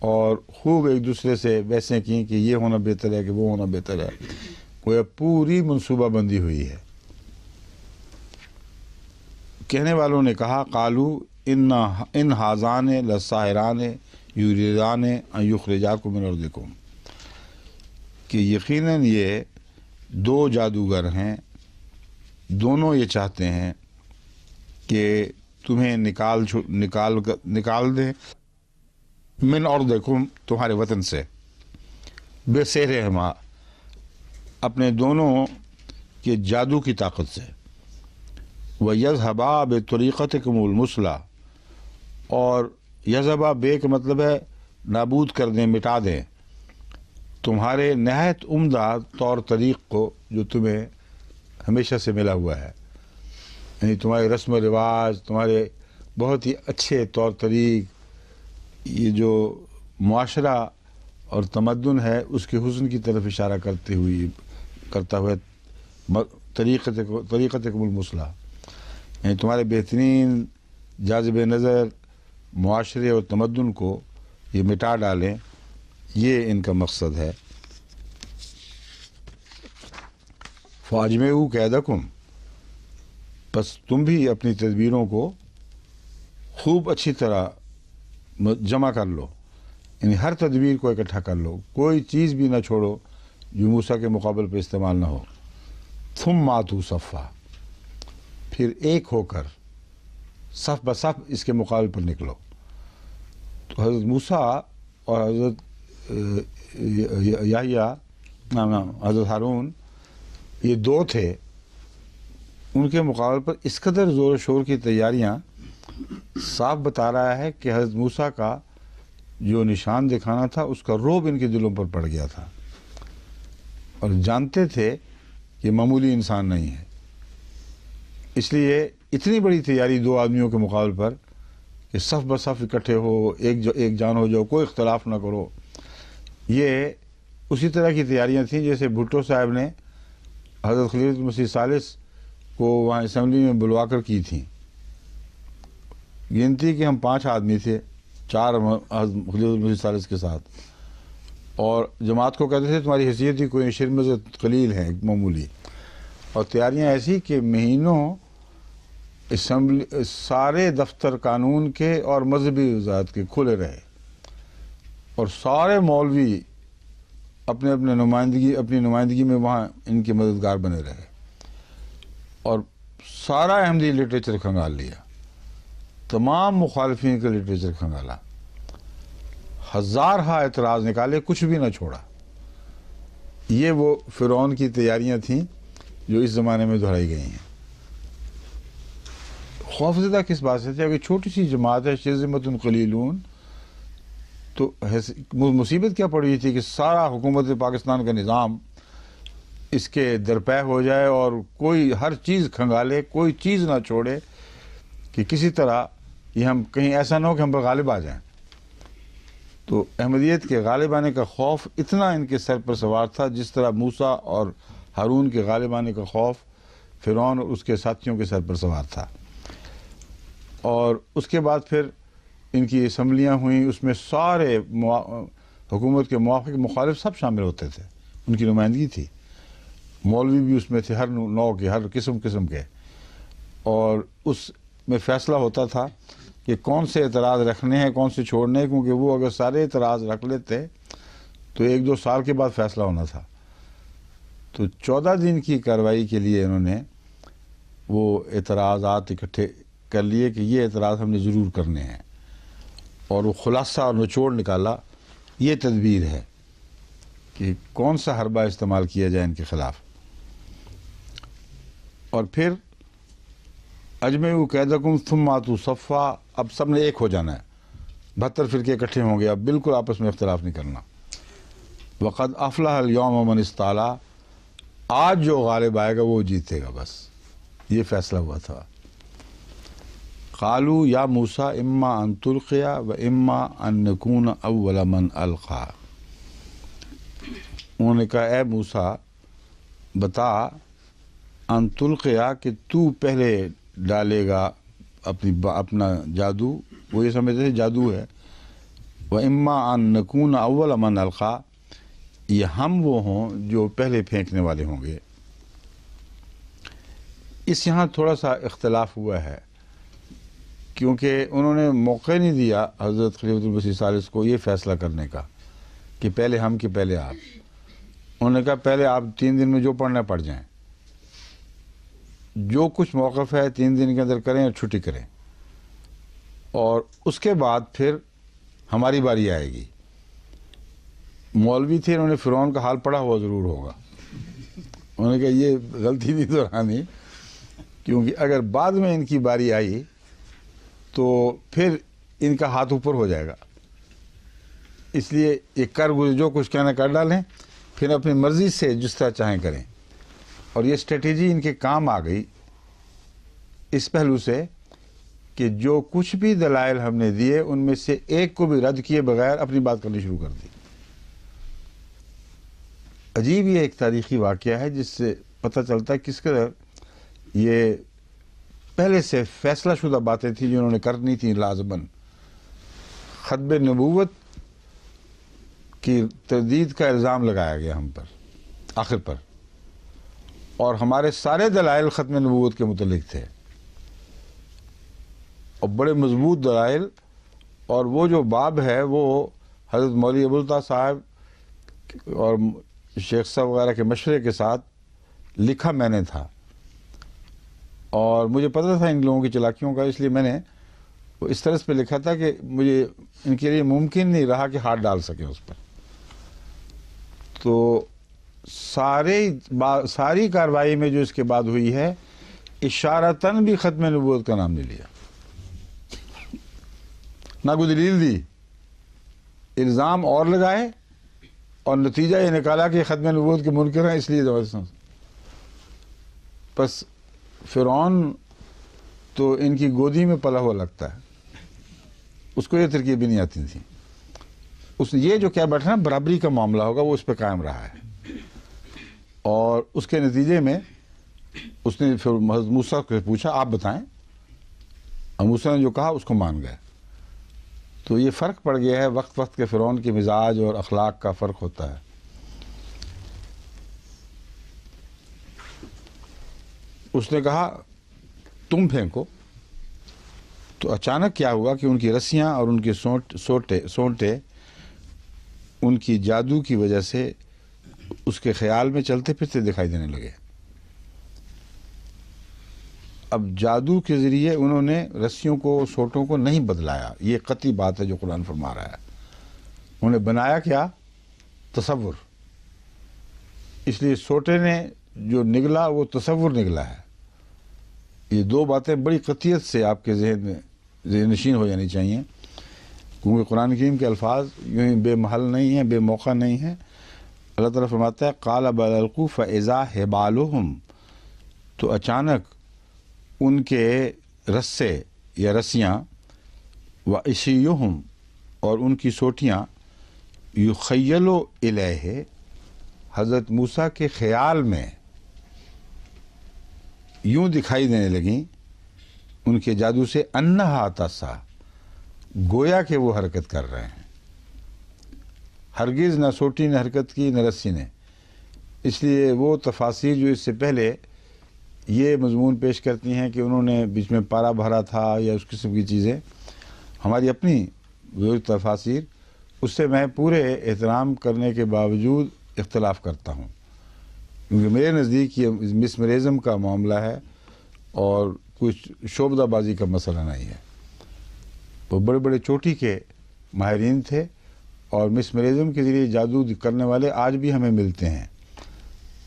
اور خوب ایک دوسرے سے بحثیں کیں کہ یہ ہونا بہتر ہے کہ وہ ہونا بہتر ہے. وہ پوری منصوبہ بندی ہوئی ہے. کہنے والوں نے کہا قالو ان حاضان لساحران یریدان ان یخرجاکم من ارضکم، کہ یقیناً یہ دو جادوگر ہیں، دونوں یہ چاہتے ہیں کہ تمہیں نکال دیں من ارضکم، تمہارے وطن سے، بسحرہما، اپنے دونوں کے جادو کی طاقت سے. وَيَذْهَبَا بِطَرِيقَتِكُمُ الْمُثْلَى، اور یذہبا بے کا مطلب ہے نابود کر دیں، مٹا دیں، تمہارے نہایت عمدہ طور طریق کو جو تمہیں ہمیشہ سے ملا ہوا ہے. یعنی تمہارے رسم و رواج، تمہارے بہت ہی اچھے طور طریق، یہ جو معاشرہ اور تمدن ہے اس کے حسن کی طرف اشارہ کرتا ہوئے طریقتکم المثلیٰ، یعنی تمہارے بہترین جاذب نظر معاشرے اور تمدن کو یہ مٹا ڈالیں، یہ ان کا مقصد ہے. فاجمعوا کیدکم، بس تم بھی اپنی تدبیروں کو خوب اچھی طرح جمع کر لو، یعنی ہر تدبیر کو اکٹھا کر لو، کوئی چیز بھی نہ چھوڑو جو موسیٰ کے مقابل پہ استعمال نہ ہو. ثم آتوا صفا، پھر ایک ہو کر صف بصف اس کے مقابل پر نکلو. تو حضرت موسیٰ اور حضرت یحییٰ، حضرت ہارون، یہ دو تھے، ان کے مقابل پر اس قدر زور و شور کی تیاریاں صاف بتا رہا ہے کہ حضرت موسیٰ کا جو نشان دکھانا تھا اس کا رعب ان کے دلوں پر پڑ گیا تھا، اور جانتے تھے کہ معمولی انسان نہیں ہے. اس لیے اتنی بڑی تیاری دو آدمیوں کے مقابل پر کہ صف بصف اکٹھے ہو، ایک جان ہو جاؤ، کوئی اختلاف نہ کرو، یہ اسی طرح کی تیاریاں تھیں جیسے بھٹو صاحب نے حضرت خلیفۃ المسیح الثالث کو وہاں اسمبلی میں بلوا کر کی تھیں. گنتی کہ ہم 5 آدمی تھے، 4 حضرت خلیفۃ المسیح الثالث کے ساتھ، اور جماعت کو کہتے تھے تمہاری حیثیت ہی کوئی شرم سے قلیل ہے معمولی، اور تیاریاں ایسی کہ مہینوں اسمبلی سارے دفتر قانون کے اور مذہبی وزارت کے کھلے رہے، اور سارے مولوی اپنی نمائندگی میں وہاں ان کے مددگار بنے رہے، اور سارا احمدی لٹریچر کھنگال لیا، تمام مخالفین کا لٹریچر کھنگالا، ہزارہا اعتراض نکالے، کچھ بھی نہ چھوڑا۔ یہ وہ فرعون کی تیاریاں تھیں جو اس زمانے میں دہرائی گئی ہیں۔ خوفزدہ کس بات سے تھے کہ چھوٹی سی جماعت ہے، شرذمۃ قلیلون، تو مصیبت کیا پڑی تھی کہ سارا حکومت پاکستان کا نظام اس کے درپے ہو جائے اور کوئی ہر چیز کھنگالے، کوئی چیز نہ چھوڑے کہ کسی طرح یہ ہم کہیں ایسا نہ ہو کہ ہم پر غالب آ جائیں۔ تو احمدیت کے غالب آنے کا خوف اتنا ان کے سر پر سوار تھا جس طرح موسیٰ اور ہارون کے غالب آنے کا خوف فرعون اور اس کے ساتھیوں کے سر پر سوار تھا۔ اور اس کے بعد پھر ان کی اسمبلیاں ہوئیں، اس میں سارے حکومت کے موافق مخالف سب شامل ہوتے تھے، ان کی نمائندگی تھی، مولوی بھی اس میں تھے، ہر نوع کے، ہر قسم کے، اور اس میں فیصلہ ہوتا تھا کہ کون سے اعتراض رکھنے ہیں، کون سے چھوڑنے ہیں، کیونکہ وہ اگر سارے اعتراض رکھ لیتے تو 1-2 سال کے بعد فیصلہ ہونا تھا۔ تو 14 دن کی کارروائی کے لیے انہوں نے وہ اعتراضات اکٹھے کر لیے کہ یہ اعتراض ہم نے ضرور کرنے ہیں، اور وہ خلاصہ اور نچوڑ نکالا۔ یہ تدبیر ہے کہ کون سا حربہ استعمال کیا جائے ان کے خلاف۔ اور پھر اجمعوا کیدکم ثم اتوا صفا، اب سب نے ایک ہو جانا ہے، 72 فرقے اکٹھے ہوں گے، اب بالکل آپس میں اختلاف نہیں کرنا۔ وقد افلح اليوم من استعلا، آج جو غالب آئے گا وہ جیتے گا، بس یہ فیصلہ ہوا تھا۔ قالوا یا موسیٰ اما ان تلقی و اما ان نکون اول من القا، انہوں نے کہا اے موسیٰ بتا، ان تلقی کہ تو پہلے ڈالے گا اپنا جادو، وہ یہ سمجھتے تھے جادو ہے، و اما ان نکون اول من القا، یہ ہم وہ ہوں جو پہلے پھینکنے والے ہوں گے۔ اس یہاں تھوڑا سا اختلاف ہوا ہے، کیونکہ انہوں نے موقع نہیں دیا حضرت خلیفۃ المسیح ثالث کو یہ فیصلہ کرنے کا کہ پہلے ہم کہ پہلے آپ۔ انہوں نے کہا پہلے آپ 3 دن میں جو پڑھنا پڑھ جائیں، جو کچھ موقف ہے 3 دن کے اندر کریں اور چھٹی کریں، اور اس کے بعد پھر ہماری باری آئے گی۔ مولوی تھے، انہوں نے فرعون کا حال پڑھا ہوا ضرور ہوگا، انہوں نے کہا یہ غلطی نہیں دہرانی، کیونکہ اگر بعد میں ان کی باری آئی تو پھر ان کا ہاتھ اوپر ہو جائے گا، اس لیے یہ جو کچھ کہنا کر ڈالیں، پھر اپنی مرضی سے جس طرح چاہیں کریں۔ اور یہ اسٹریٹجی ان کے کام آ گئی اس پہلو سے کہ جو کچھ بھی دلائل ہم نے دیے ان میں سے ایک کو بھی رد کیے بغیر اپنی بات کرنی شروع کر دی۔ عجیب یہ ایک تاریخی واقعہ ہے جس سے پتہ چلتا ہے کس قدر یہ پہلے سے فیصلہ شدہ باتیں تھیں جو انہوں نے کرنی تھیں لازماً۔ ختم نبوت کی تردید کا الزام لگایا گیا ہم پر آخر پر، اور ہمارے سارے دلائل ختم نبوت کے متعلق تھے، اور بڑے مضبوط دلائل، اور وہ جو باب ہے وہ حضرت مولوی ابوالطاہر صاحب اور شیخ صاحب وغیرہ کے مشورے کے ساتھ لکھا میں نے تھا، اور مجھے پتہ تھا ان لوگوں کی چلاکیوں کا، اس لیے میں نے وہ اس طرح پہ لکھا تھا کہ مجھے ان کے لیے ممکن نہیں رہا کہ ہاتھ ڈال سکیں اس پر۔ تو ساری کارروائی میں جو اس کے بعد ہوئی ہے، اشارتاً بھی ختم نبوت کا نام نہیں لیا، نہ کوئی دلیل دی، الزام اور لگائے، اور نتیجہ یہ نکالا کہ ختم نبوت کے منکر ہیں، اس لیے بس فرعون تو ان کی گودی میں پلا ہوا لگتا ہے، اس کو یہ ترکیبیں نہیں آتی تھیں۔ یہ جو کیا بیٹھا نا برابری کا معاملہ ہوگا وہ اس پہ قائم رہا ہے، اور اس کے نتیجے میں اس نے پھر موسیٰ کو پوچھا آپ بتائیں، اور موسیٰ نے جو کہا اس کو مان گئے۔ تو یہ فرق پڑ گیا ہے، وقت وقت کے فرعون کے مزاج اور اخلاق کا فرق ہوتا ہے۔ اس نے کہا تم پھینکو، تو اچانک کیا ہوا کہ ان کی رسیاں اور ان کے سونٹے ان کی جادو کی وجہ سے اس کے خیال میں چلتے پھرتے دکھائی دینے لگے۔ اب جادو کے ذریعے انہوں نے رسیوں کو، سوٹوں کو نہیں بدلایا، یہ قطعی بات ہے جو قرآن فرما رہا ہے۔ انہوں نے بنایا کیا؟ تصور۔ اس لیے سوٹے نے جو نگلا وہ تصور نگلا ہے۔ یہ دو باتیں بڑی قطعیت سے آپ کے ذہن میں ذہن نشین ہو جانی چاہیے، کیونکہ قرآن کریم کے الفاظ یوں ہی بے محل نہیں ہیں، بے موقع نہیں ہیں۔ اللہ تعالیٰ فرماتا ہے قال بل القوا فاذا حبالهم، تو اچانک ان کے رسے یا رسیاں، وعصیہم، اور ان کی سوٹیاں، یخیل الیہ، حضرت موسیٰ کے خیال میں یوں دکھائی دینے لگیں ان کے جادو سے، انہا تسعی، گویا کہ وہ حرکت کر رہے ہیں۔ ہرگز نہ سوٹی نے حرکت کی، نہ رسی نے۔ اس لیے وہ تفاسیر جو اس سے پہلے یہ مضمون پیش کرتی ہیں کہ انہوں نے بیچ میں پارا بھرا تھا یا اس قسم کی چیزیں، ہماری اپنی جو تفاسیر، اس سے میں پورے احترام کرنے کے باوجود اختلاف کرتا ہوں، کیونکہ میرے نزدیک یہ مسمرزم کا معاملہ ہے اور کچھ شعبدہ بازی کا مسئلہ نہیں ہے۔ وہ بڑے بڑے چوٹی کے ماہرین تھے، اور مسمرزم کے ذریعے جادو کرنے والے آج بھی ہمیں ملتے ہیں،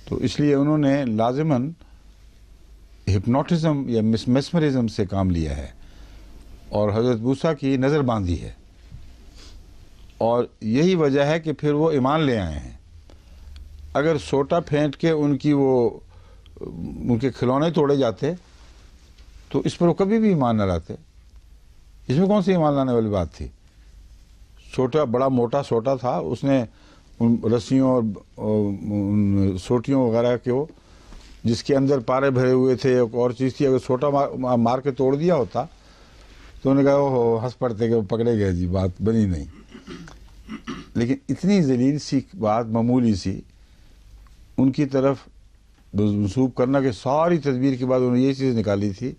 تو اس لیے انہوں نے لازماً ہپنوٹزم یا مسمرزم سے کام لیا ہے اور حضرت موسیٰ کی نظر باندھی ہے، اور یہی وجہ ہے کہ پھر وہ ایمان لے آئے ہیں۔ اگر سوٹا پھینٹ کے ان کے کھلونے توڑے جاتے تو اس پر وہ کبھی بھی ایمان نہ لاتے۔ اس میں کون سی ایمان لانے والی بات تھی؟ سوٹا بڑا موٹا سوٹا تھا، اس نے ان رسیوں اور سوٹیوں وغیرہ کو، جس کے اندر پارے بھرے ہوئے تھے، ایک اور چیز تھی، اگر سوٹا مار کے توڑ دیا ہوتا تو انہوں نے کہا وہ ہنس پڑتے کہ وہ پکڑے گئے، جی بات بنی نہیں۔ لیکن اتنی ذلیل سی بات، معمولی سی، ان کی طرف منسوب کرنا کہ ساری تدبیر کے بعد انہوں نے یہ چیز نکالی تھی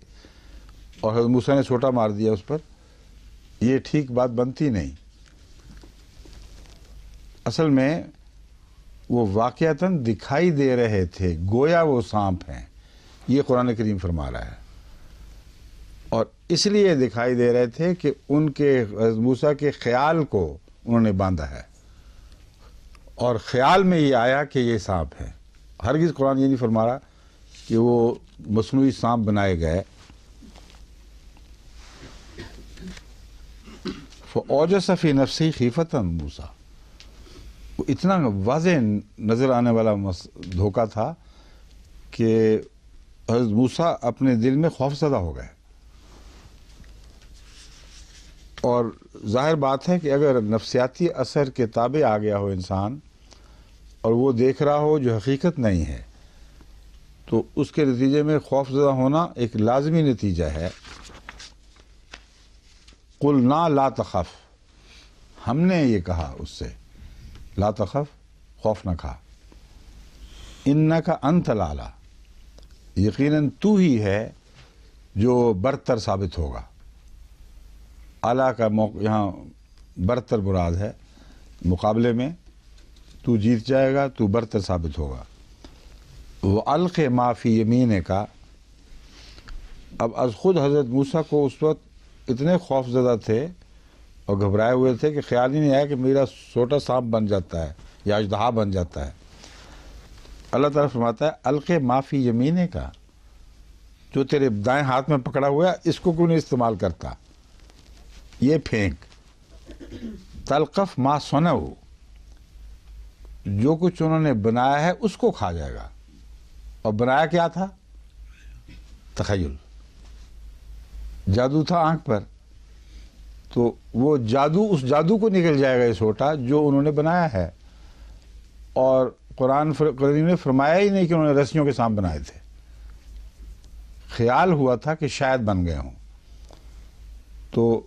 اور حضرت موسیٰ نے سوٹا مار دیا اس پر، یہ ٹھیک بات بنتی نہیں۔ اصل میں وہ واقعتاً دکھائی دے رہے تھے گویا وہ سانپ ہیں، یہ قرآن کریم فرما رہا ہے، اور اس لیے دکھائی دے رہے تھے کہ ان کے حضرت موسیٰ کے خیال کو انہوں نے باندھا ہے، اور خیال میں یہ آیا کہ یہ سانپ ہے۔ ہرگز قرآن یہ نہیں فرما رہا کہ وہ مصنوعی سانپ بنائے گئے۔ فَأَوْجَسَ فِي نَفْسِهِ خِیفَةً موسیٰ، وہ اتنا واضح نظر آنے والا دھوکہ تھا کہ حضرت موسیٰ اپنے دل میں خوف زدہ ہو گئے۔ اور ظاہر بات ہے کہ اگر نفسیاتی اثر کے تابع آ گیا ہو انسان اور وہ دیکھ رہا ہو جو حقیقت نہیں ہے، تو اس کے نتیجے میں خوف زدہ ہونا ایک لازمی نتیجہ ہے۔ قُلْنَا لَا تَخَفْ، ہم نے یہ کہا اس سے، لا تخف، خوف نہ کھا، انک انت الاعلیٰ، یقیناً تو ہی ہے جو برتر ثابت ہوگا۔ اعلیٰ کا یہاں برتر مراد ہے، مقابلے میں تو جیت جائے گا، تو برتر ثابت ہوگا۔ وَأَلْقِ مَا فِي يَمِينِكَ، اب از خود حضرت موسیٰ کو اس وقت اتنے خوف زدہ تھے اور گھبرائے ہوئے تھے کہ خیال ہی نہیں آیا کہ میرا سوٹا سانپ بن جاتا ہے یا اژدہا بن جاتا ہے۔ اللہ تعالیٰ فرماتا ہے الق ما فی یمینک، جو تیرے دائیں ہاتھ میں پکڑا ہوا ہے اس کو کیوں نہیں استعمال کرتا، یہ پھینک۔ تلقف ما صنعوا، جو کچھ انہوں نے بنایا ہے اس کو کھا جائے گا۔ اور بنایا کیا تھا؟ تخیل، جادو تھا آنکھ پر، تو وہ جادو، اس جادو کو نکل جائے گا یہ سوٹا جو انہوں نے بنایا ہے۔ اور قرآن کریم نے فرمایا ہی نہیں کہ انہوں نے رسیوں کے سانپ بنائے تھے، خیال ہوا تھا کہ شاید بن گئے ہوں۔ تو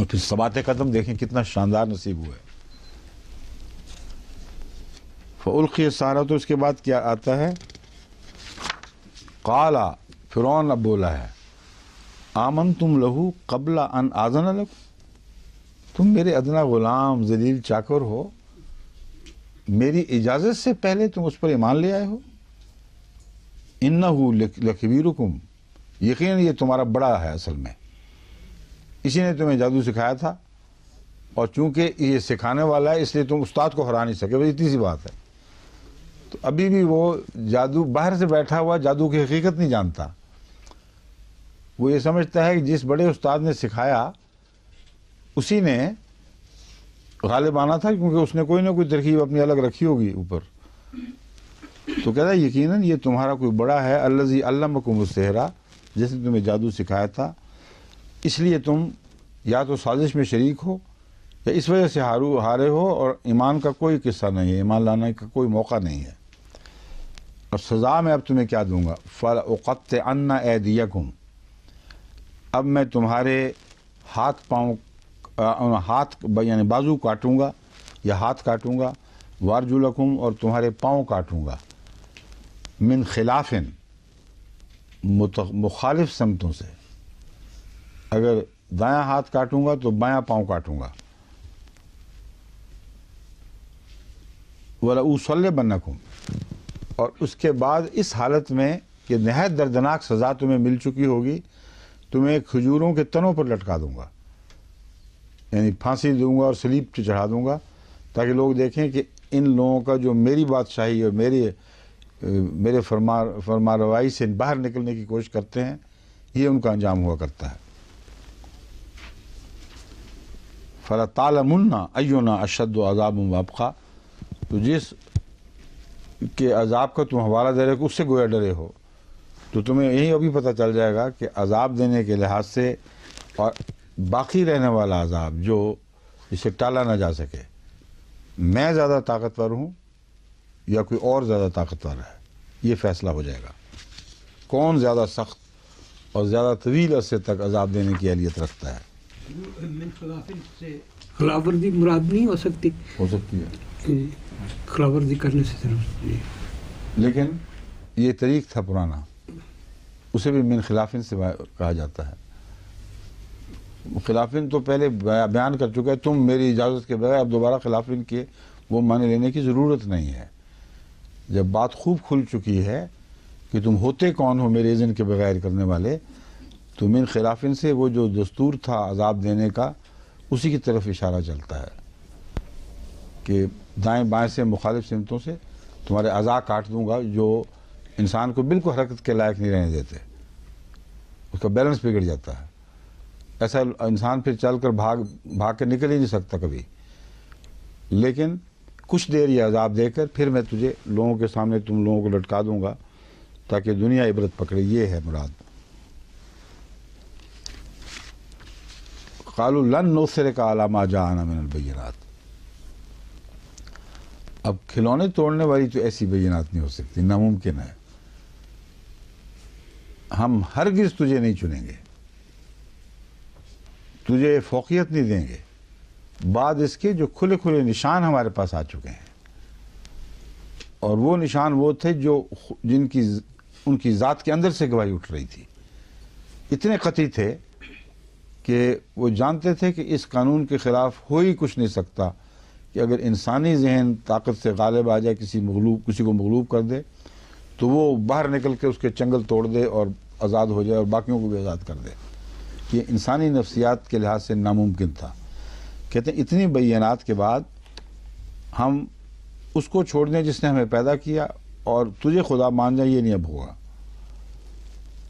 اور پھر ثبات قدم دیکھیں کتنا شاندار نصیب ہوا ہے. فَأُلْقِيَ السَّحَرَةُ، تو اس کے بعد کیا آتا ہے؟ قَالَ، فرعون اب بولا ہے، آمنتم لہو قبل ان آذن لکم، تم میرے ادنا غلام ذلیل چاکر ہو، میری اجازت سے پہلے تم اس پر ایمان لے آئے ہو. انہو لکبیرکم، یقیناً یہ تمہارا بڑا ہے، اصل میں اسی نے تمہیں جادو سکھایا تھا، اور چونکہ یہ سکھانے والا ہے اس لیے تم استاد کو ہرا نہیں سکے، بس اتنی سی بات ہے. تو ابھی بھی وہ جادو باہر سے بیٹھا ہوا جادو کی حقیقت نہیں جانتا. وہ یہ سمجھتا ہے کہ جس بڑے استاد نے سکھایا اسی نے غالب آنا تھا، کیونکہ اس نے کوئی نہ کوئی ترکیب اپنی الگ رکھی ہوگی اوپر. تو کہتا ہے یقیناً یہ تمہارا کوئی بڑا ہے، الذی علمکم السحر، جس نے تمہیں جادو سکھایا تھا، اس لیے تم یا تو سازش میں شریک ہو یا اس وجہ سے ہارے ہو، اور ایمان کا کوئی قصہ نہیں ہے، ایمان لانے کا کوئی موقع نہیں ہے. اور سزا میں اب تمہیں کیا دوں گا؟ فَلَأُقَطِّعَنَّ أَيْدِيَكُمْ، اب میں تمہارے ہاتھ یعنی بازو کاٹوں گا یا ہاتھ کاٹوں گا، وَأَرْجُلَكُمْ، اور تمہارے پاؤں کاٹوں گا، من خلافٍ، مخالف سمتوں سے. اگر دایاں ہاتھ کاٹوں گا تو بایاں پاؤں کاٹوں گا. وَلَأُصَلِّبَنَّكُمْ، اور اس کے بعد اس حالت میں کہ نہایت دردناک سزا تمہیں مل چکی ہوگی، تمہیں کھجوروں کے تنوں پر لٹکا دوں گا، یعنی پھانسی دوں گا اور سلیب پہ چڑھا دوں گا، تاکہ لوگ دیکھیں کہ ان لوگوں کا جو میری بادشاہی اور میرے فرما روائی سے باہر نکلنے کی کوشش کرتے ہیں، یہ ان کا انجام ہوا کرتا ہے. فَلَتَعْلَمُنَّ أَيُّنَا أَشَدُّ عَذَابٌ وَأَبْقَىٰ، تو جس کے عذاب کا تم حوالہ دے رہے ہو اس سے گویا ڈرے ہو، تو تمہیں یہی ابھی پتہ چل جائے گا کہ عذاب دینے کے لحاظ سے اور باقی رہنے والا عذاب جو اسے ٹالا نہ جا سکے، میں زیادہ طاقتور ہوں یا کوئی اور زیادہ طاقتور ہے، یہ فیصلہ ہو جائے گا. کون زیادہ سخت اور زیادہ طویل عرصے تک عذاب دینے کی اہلیت رکھتا ہے. من خلافن سے خلاف ورزی مراد نہیں ہو سکتی ہے خلاف ورزی کرنے سے صرف لیکن یہ طریق تھا پرانا، اسے بھی من خلافن سے کہا جاتا ہے. خلافن تو پہلے بیان کر چکا ہے، تم میری اجازت کے بغیر اب دوبارہ خلافن کے وہ معنی لینے کی ضرورت نہیں ہے. جب بات خوب کھل چکی ہے کہ تم ہوتے کون ہو میرے اذن کے بغیر کرنے والے، تو من خلافن سے وہ جو دستور تھا عذاب دینے کا اسی کی طرف اشارہ چلتا ہے کہ دائیں بائیں سے مخالف سمتوں سے تمہارے اعضاء کاٹ دوں گا جو انسان کو بالکل حرکت کے لائق نہیں رہنے دیتے، اس کا بیلنس بگڑ جاتا ہے. ایسا انسان پھر چل کر بھاگ کے نکل ہی نہیں سکتا کبھی. لیکن کچھ دیر یہ عذاب دے کر پھر میں تجھے لوگوں کے سامنے تم لوگوں کو لٹکا دوں گا تاکہ دنیا عبرت پکڑے، یہ ہے مراد. قالوا لن نؤثرك على ما جاءنا من البينات، اب کھلونے توڑنے والی تو ایسی بینات نہیں ہو سکتی، ناممکن ہے. ہم ہرگز تجھے نہیں چنیں گے، تجھے فوقیت نہیں دیں گے بعد اس کے جو کھلے کھلے نشان ہمارے پاس آ چکے ہیں. اور وہ نشان وہ تھے جو ان کی ذات کے اندر سے گواہی اٹھ رہی تھی، اتنے قطعی تھے کہ وہ جانتے تھے کہ اس قانون کے خلاف ہو ہی کچھ نہیں سکتا کہ اگر انسانی ذہن طاقت سے غالب آ جائے، کسی کو مغلوب کر دے، تو وہ باہر نکل کے اس کے چنگل توڑ دے اور آزاد ہو جائے اور باقیوں کو بھی آزاد کر دے. یہ انسانی نفسیات کے لحاظ سے ناممکن تھا. کہتے ہیں اتنی بینات کے بعد ہم اس کو چھوڑ دیں جس نے ہمیں پیدا کیا اور تجھے خدا مان جائے، یہ نہیں اب ہوگا.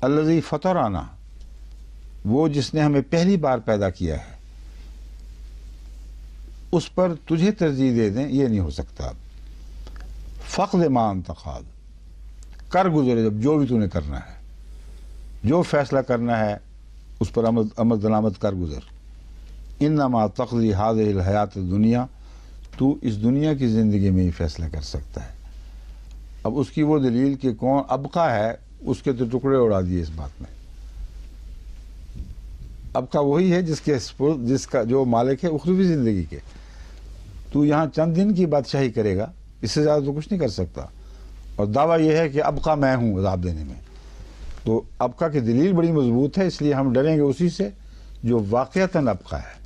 الذی فطرنا، وہ جس نے ہمیں پہلی بار پیدا کیا ہے، اس پر تجھے ترجیح دے دیں، یہ نہیں ہو سکتا. اب فقد ما انت قاض، کر گزرے جب جو بھی تو نے کرنا ہے، جو فیصلہ کرنا ہے اس پر عمل دلامت کر گزر. انما تقضی هذه الحیات الدنیا، تو اس دنیا کی زندگی میں ہی فیصلہ کر سکتا ہے. اب اس کی وہ دلیل کہ کون ابقا ہے، اس کے تو ٹکڑے اڑا دیے اس بات میں. اب کا وہی ہے جس کا جو مالک ہے اخروی زندگی کے. تو یہاں چند دن کی بادشاہی کرے گا، اس سے زیادہ تو کچھ نہیں کر سکتا. اور دعویٰ یہ ہے کہ اب کا میں ہوں عذاب دینے میں. تو اب کا کی دلیل بڑی مضبوط ہے، اس لیے ہم ڈریں گے اسی سے جو واقعتاً اب کا ہے،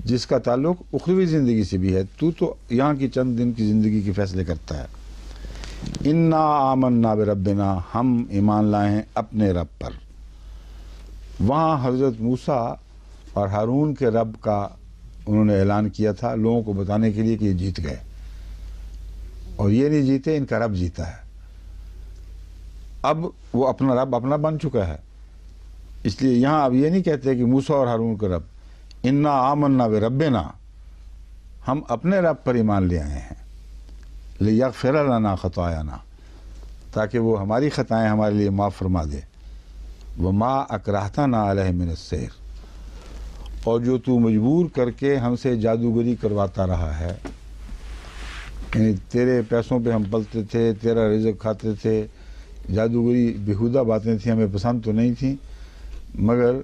جس کا تعلق اخروی زندگی سے بھی ہے. تو یہاں کی چند دن کی زندگی کے فیصلے کرتا ہے. انا آمنا بربنا، ہم ایمان لائے ہیں اپنے رب پر. وہاں حضرت موسیٰ اور ہارون کے رب کا انہوں نے اعلان کیا تھا لوگوں کو بتانے کے لیے کہ یہ جیت گئے، اور یہ نہیں جیتے، ان کا رب جیتا ہے. اب وہ اپنا رب اپنا بن چکا ہے، اس لیے یہاں اب یہ نہیں کہتے کہ موسیٰ اور ہارون کا رب. انا آمنا بربنا، ہم اپنے رب پر ایمان لے آئے ہیں. لیغفر لنا خطایانا، تاکہ وہ ہماری خطائیں ہمارے لیے معاف فرما دے. وما اکرہتنا علیہ من السحر، اور جو تو مجبور کر کے ہم سے جادوگری کرواتا رہا ہے، یعنی تیرے پیسوں پہ ہم پلتے تھے، تیرا رزق کھاتے تھے، جادوگری بیہودہ باتیں تھیں، ہمیں پسند تو نہیں تھیں، مگر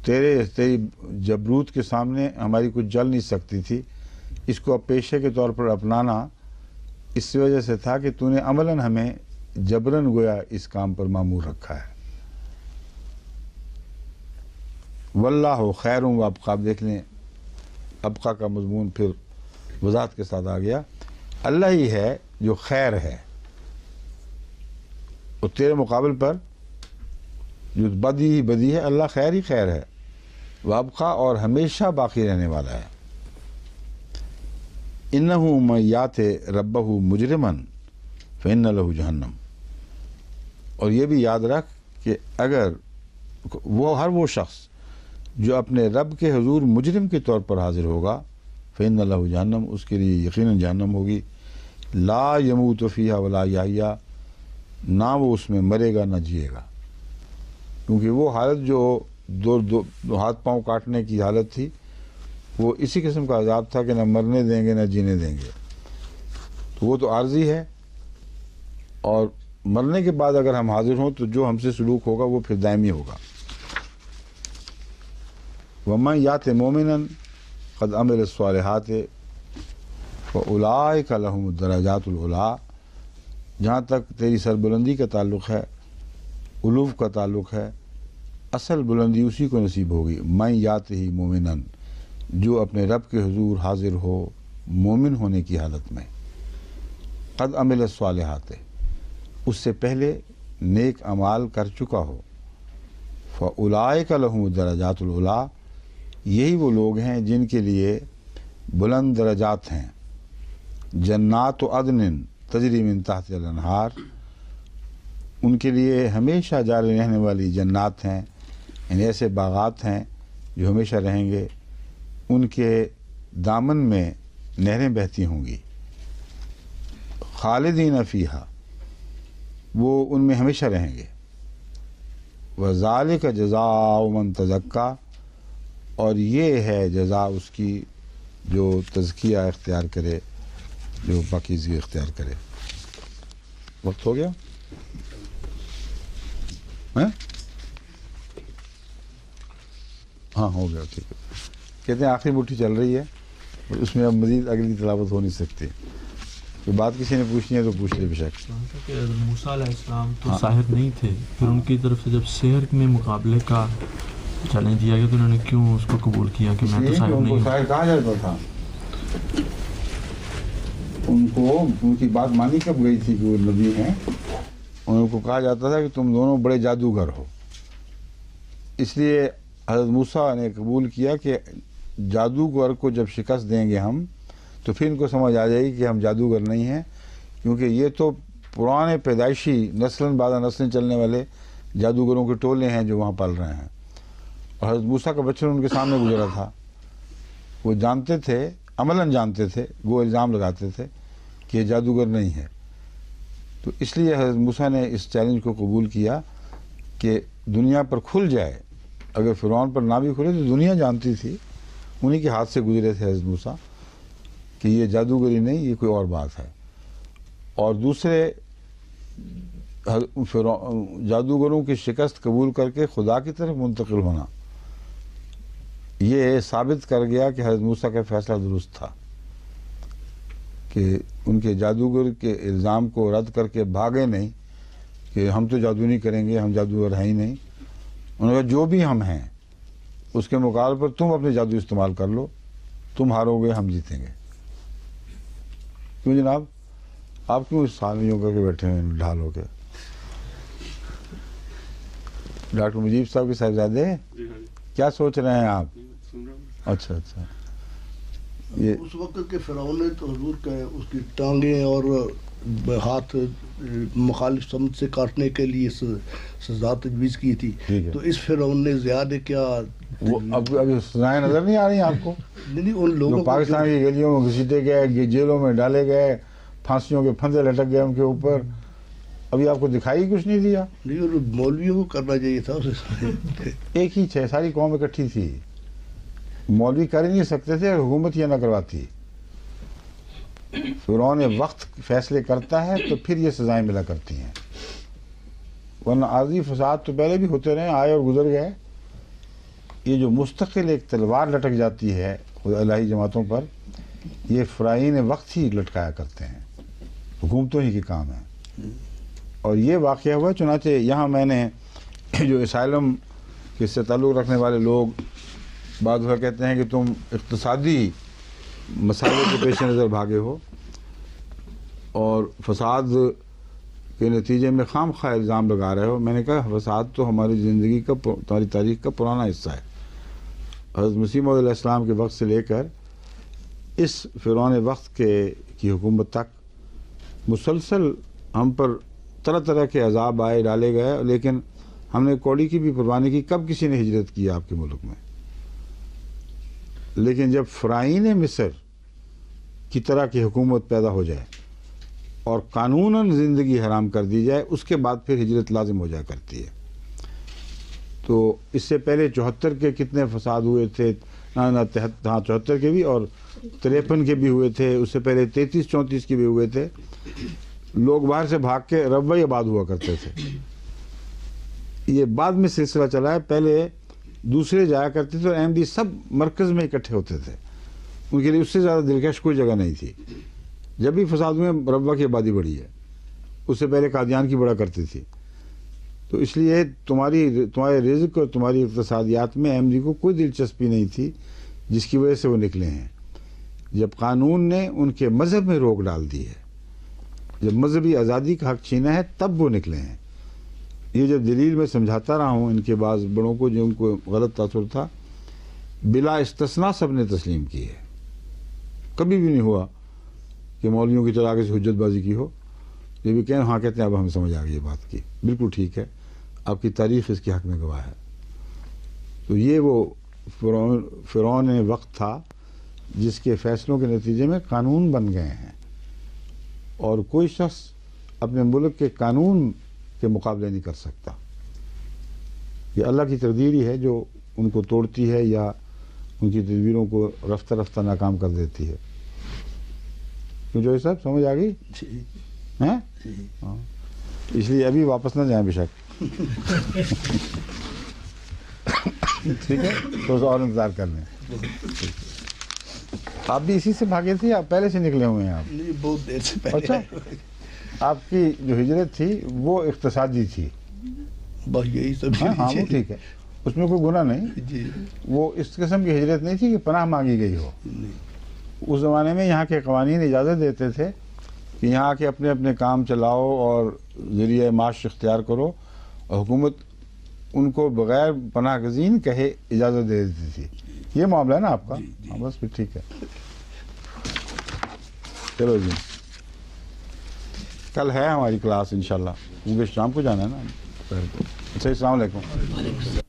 تیری جبروت کے سامنے ہماری کچھ جل نہیں سکتی تھی. اس کو اب پیشے کے طور پر اپنانا اس وجہ سے تھا کہ تو نے عملاً ہمیں جبراً گویا اس کام پر مامور رکھا ہے. واللہ خیر و ابقا، دیکھ لیں ابقا کا مضمون پھر وضاحت کے ساتھ آ گیا. اللہ ہی ہے جو خیر ہے، اور تیرے مقابل پر جو بدی ہی بدی ہے، اللہ خیر ہی خیر ہے. وابقا، اور ہمیشہ باقی رہنے والا ہے. انہ من یات ربہ مجرما فإن لہ جہنم، اور یہ بھی یاد رکھ کہ اگر وہ شخص جو اپنے رب کے حضور مجرم کے طور پر حاضر ہوگا، فإن لہ جہنم، اس کے لیے یقیناً جہنم ہوگی. لا یموت فیہا ولا یحییٰ، نہ وہ اس میں مرے گا نہ جیے گا. کیونکہ وہ حالت جو دو ہاتھ پاؤں کاٹنے کی حالت تھی، وہ اسی قسم کا عذاب تھا کہ نہ مرنے دیں گے نہ جینے دیں گے. تو وہ تو عارضی ہے، اور مرنے کے بعد اگر ہم حاضر ہوں تو جو ہم سے سلوک ہوگا وہ پھر دائمی ہوگا. وَمَن یَأْتِ مُؤْمِنًا قَدْ عَمِلَ الصَّالِحَاتِ فَأُولَٰئِکَ لَهُمُ الدَّرَجَاتُ الْعُلَىٰ. جہاں تک تیری سربلندی کا تعلق ہے، علوف کا تعلق ہے، اصل بلندی اسی کو نصیب ہوگی. مَن یَأْتِہِ مُؤْمِنًا، جو اپنے رب کے حضور حاضر ہو مومن ہونے کی حالت میں. قد عمل الصالحات، اس سے پہلے نیک اعمال کر چکا ہو. فاولئک لہم الدرجات العلیٰ، یہی وہ لوگ ہیں جن کے لیے بلند درجات ہیں. جنات عدن تجری من تحت الانہار، ان کے لیے ہمیشہ جاری رہنے والی جنات ہیں، یعنی ایسے باغات ہیں جو ہمیشہ رہیں گے. ان کے دامن میں نہریں بہتی ہوں گی. خالدین فیہا، وہ ان میں ہمیشہ رہیں گے. وذالک جزاء من تزکا، اور یہ ہے جزا اس کی جو تزکیہ اختیار کرے، جو پاکیزگی اختیار کرے. وقت ہو گیا؟ ہاں ہو گیا، ٹھیک ہے. کہتے ہیں آخری مٹھی چل رہی ہے، اس میں اب مزید اگلی تلاوت ہو نہیں سکتی. کوئی بات کسی نے پوچھنی ہے تو پوچھ لے بے شک. موسیٰ علیہ السلام تو ساحر نہیں تھے، پھر ان کی طرف سے جب سحر میں مقابلے کا چیلنج دیا گیا تو انہوں نے کیوں اس کو قبول کیا کہ میں تو ساحر نہیں ہوں؟ ساحر کہا جاتا تھا، ان کو ان کی بات مانی کب گئی تھی کہ وہ نبی ہیں. ان کو کہا جاتا تھا کہ تم دونوں بڑے جادوگر ہو. اس لیے حضرت موسیٰ نے قبول کیا کہ جادوگر کو جب شکست دیں گے ہم تو پھر ان کو سمجھ آ جائے گی کہ ہم جادوگر نہیں ہیں، کیونکہ یہ تو پرانے پیدائشی نسلاً بعد نسلیں چلنے والے جادوگروں کے ٹولے ہیں جو وہاں پل رہے ہیں. اور حضرت موسیٰ کا بچپن ان کے سامنے گزرا تھا. وہ جانتے تھے، عملاً جانتے تھے، وہ الزام لگاتے تھے کہ یہ جادوگر نہیں ہے. تو اس لیے حضرت موسیٰ نے اس چیلنج کو قبول کیا کہ دنیا پر کھل جائے. اگر فرعون پر نہ بھی کھلے تو دنیا جانتی تھی، انہی کے ہاتھ سے گزرے تھے حضرت موسیٰ، کہ یہ جادوگری نہیں، یہ کوئی اور بات ہے. اور دوسرے جادوگروں کی شکست قبول کر کے خدا کی طرف منتقل ہونا، یہ ثابت کر گیا کہ حضرت موسیٰ کا فیصلہ درست تھا کہ ان کے جادوگر کے الزام کو رد کر کے بھاگے نہیں کہ ہم تو جادو نہیں کریں گے، ہم جادوگر ہیں ہی نہیں. انہوں نے کہا جو بھی ہم ہیں اس کے مقابلے پر تم اپنے جادو استعمال کر لو، تم ہارو گے ہم جیتیں گے. کیوں جناب آپ کیوں اس حال میں یوں کر کے بیٹھے ہیں ڈھال ہو کے؟ ڈاکٹر مجیب صاحب کے صاحبزادے کیا سوچ رہے ہیں آپ؟ اچھا اچھا. یہ اس وقت کے فرعون نے تو حضور کا اس کی ٹانگیں اور ہاتھ مخالف سمت سے کاٹنے کے لیے سزا تجویز کی تھی. ٹھیک ہے. تو اس فرعون نے زیادہ کیا وہ ابھی سزائیں نظر نہیں آ رہی ہیں آپ کو؟ نہیں ان لوگوں جو پاکستان کی گلیوں میں گھسیٹے گئے، جیلوں میں ڈالے گئے، پھانسیوں کے پھندے لٹک گئے ان کے اوپر، ابھی آپ کو دکھائی کچھ نہیں دیا؟ نہیں، اور مولویوں کو کرنا چاہیے تھا اسے. ایک ہی ساری قوم اکٹھی تھی، مولوی کر ہی نہیں سکتے تھے، حکومت یہ نہ کرواتی. فرعون وقت فیصلے کرتا ہے تو پھر یہ سزائیں ملا کرتی ہیں، ورنہ عارضی فساد تو پہلے بھی ہوتے رہے، آئے اور گزر گئے. یہ جو مستقل ایک تلوار لٹک جاتی ہے الہی جماعتوں پر، یہ فرعین وقت ہی لٹکایا کرتے ہیں، حکومتوں ہی کے کام ہے. اور یہ واقعہ ہوا، چنانچہ یہاں میں نے جو اسائلم کے سے تعلق رکھنے والے لوگ بعض دفعہ کہتے ہیں کہ تم اقتصادی مسائل کے پیش نظر بھاگے ہو اور فساد کے نتیجے میں خام خواہ الزام لگا رہے ہو. میں نے کہا فساد تو ہماری زندگی کا، ہماری تاریخ کا پرانا حصہ ہے. حضرت مسیح موعود علیہ السلام کے وقت سے لے کر اس فرعون وقت کی حکومت تک مسلسل ہم پر طرح طرح کے عذاب آئے، ڈالے گئے، لیکن ہم نے کوڑی کی بھی قربانی کی. کب کسی نے ہجرت کی آپ کے ملک میں؟ لیکن جب فرعین مصر کی طرح کی حکومت پیدا ہو جائے اور قانوناً زندگی حرام کر دی جائے، اس کے بعد پھر ہجرت لازم ہو جایا کرتی ہے. تو اس سے پہلے 74 کے کتنے فساد ہوئے تھے، 74 کے بھی اور 53 کے بھی ہوئے تھے، اس سے پہلے 33 34 کے بھی ہوئے تھے. لوگ باہر سے بھاگ کے ربوی آباد ہوا کرتے تھے. یہ بعد میں سلسلہ چلا ہے، پہلے دوسرے جایا کرتے تھے اور احمدی سب مرکز میں اکٹھے ہوتے تھے، ان کے لیے اس سے زیادہ دلکش کوئی جگہ نہیں تھی. جب بھی فساد ہوئے ربوہ کی آبادی بڑھی ہے، اس سے پہلے قادیان کی بڑا کرتی تھی. تو اس لیے تمہارے رزق اور تمہاری اقتصادیات میں احمدی کو کوئی دلچسپی نہیں تھی، جس کی وجہ سے وہ نکلے ہیں. جب قانون نے ان کے مذہب میں روک ڈال دی ہے، جب مذہبی آزادی کا حق چھینا ہے، تب وہ نکلے ہیں. یہ جب دلیل میں سمجھاتا رہا ہوں ان کے بعض بڑوں کو جو ان کو غلط تاثر تھا، بلا استثناء سب نے تسلیم کی ہے. کبھی بھی نہیں ہوا کہ مولویوں کی طرح آگے سے حجت بازی کی ہو. یہ بھی کہیں ہاں کہتے ہیں اب ہمیں سمجھ آ گئی یہ بات کی، بالکل ٹھیک ہے، آپ کی تاریخ اس کے حق میں گواہ ہے. تو یہ وہ فرعون وقت تھا جس کے فیصلوں کے نتیجے میں قانون بن گئے ہیں، اور کوئی شخص اپنے ملک کے قانون کے مقابلے نہیں کر سکتا. یہ اللہ کی تقدیر ہی ہے جو ان کو توڑتی ہے یا ان کی تدبیروں کو رفتہ رفتہ ناکام کر دیتی ہے. کیوں جو صاحب سمجھ آ گئی ہیں؟ ہاں، اس لیے ابھی واپس نہ جائیں بے شک. ٹھیک ہے، تھوڑا سا اور انتظار کر لیں. آپ بھی اسی سے بھاگے تھے یا پہلے سے نکلے ہوئے ہیں آپ؟ نہیں، بہت دیر سے پہلے. اچھا، آپ کی جو ہجرت تھی وہ اقتصادی تھی. بس یہی سب. ہاں وہ ٹھیک ہے، اس میں کوئی گناہ نہیں. جی وہ اس قسم کی ہجرت نہیں تھی کہ پناہ مانگی گئی ہو. اس زمانے میں یہاں کے قوانین اجازت دیتے تھے کہ یہاں کے اپنے اپنے کام چلاؤ اور ذریعہ معاش اختیار کرو، اور حکومت ان کو بغیر پناہ گزین کہے اجازت دے دیتی تھی. یہ معاملہ ہے نا آپ کا؟ ہاں بس پھر ٹھیک ہے. چلو جی، کل ہے ہماری کلاس انشاءاللہ، کیونکہ شام کو جانا ہے نا. اچھا، السلام علیکم.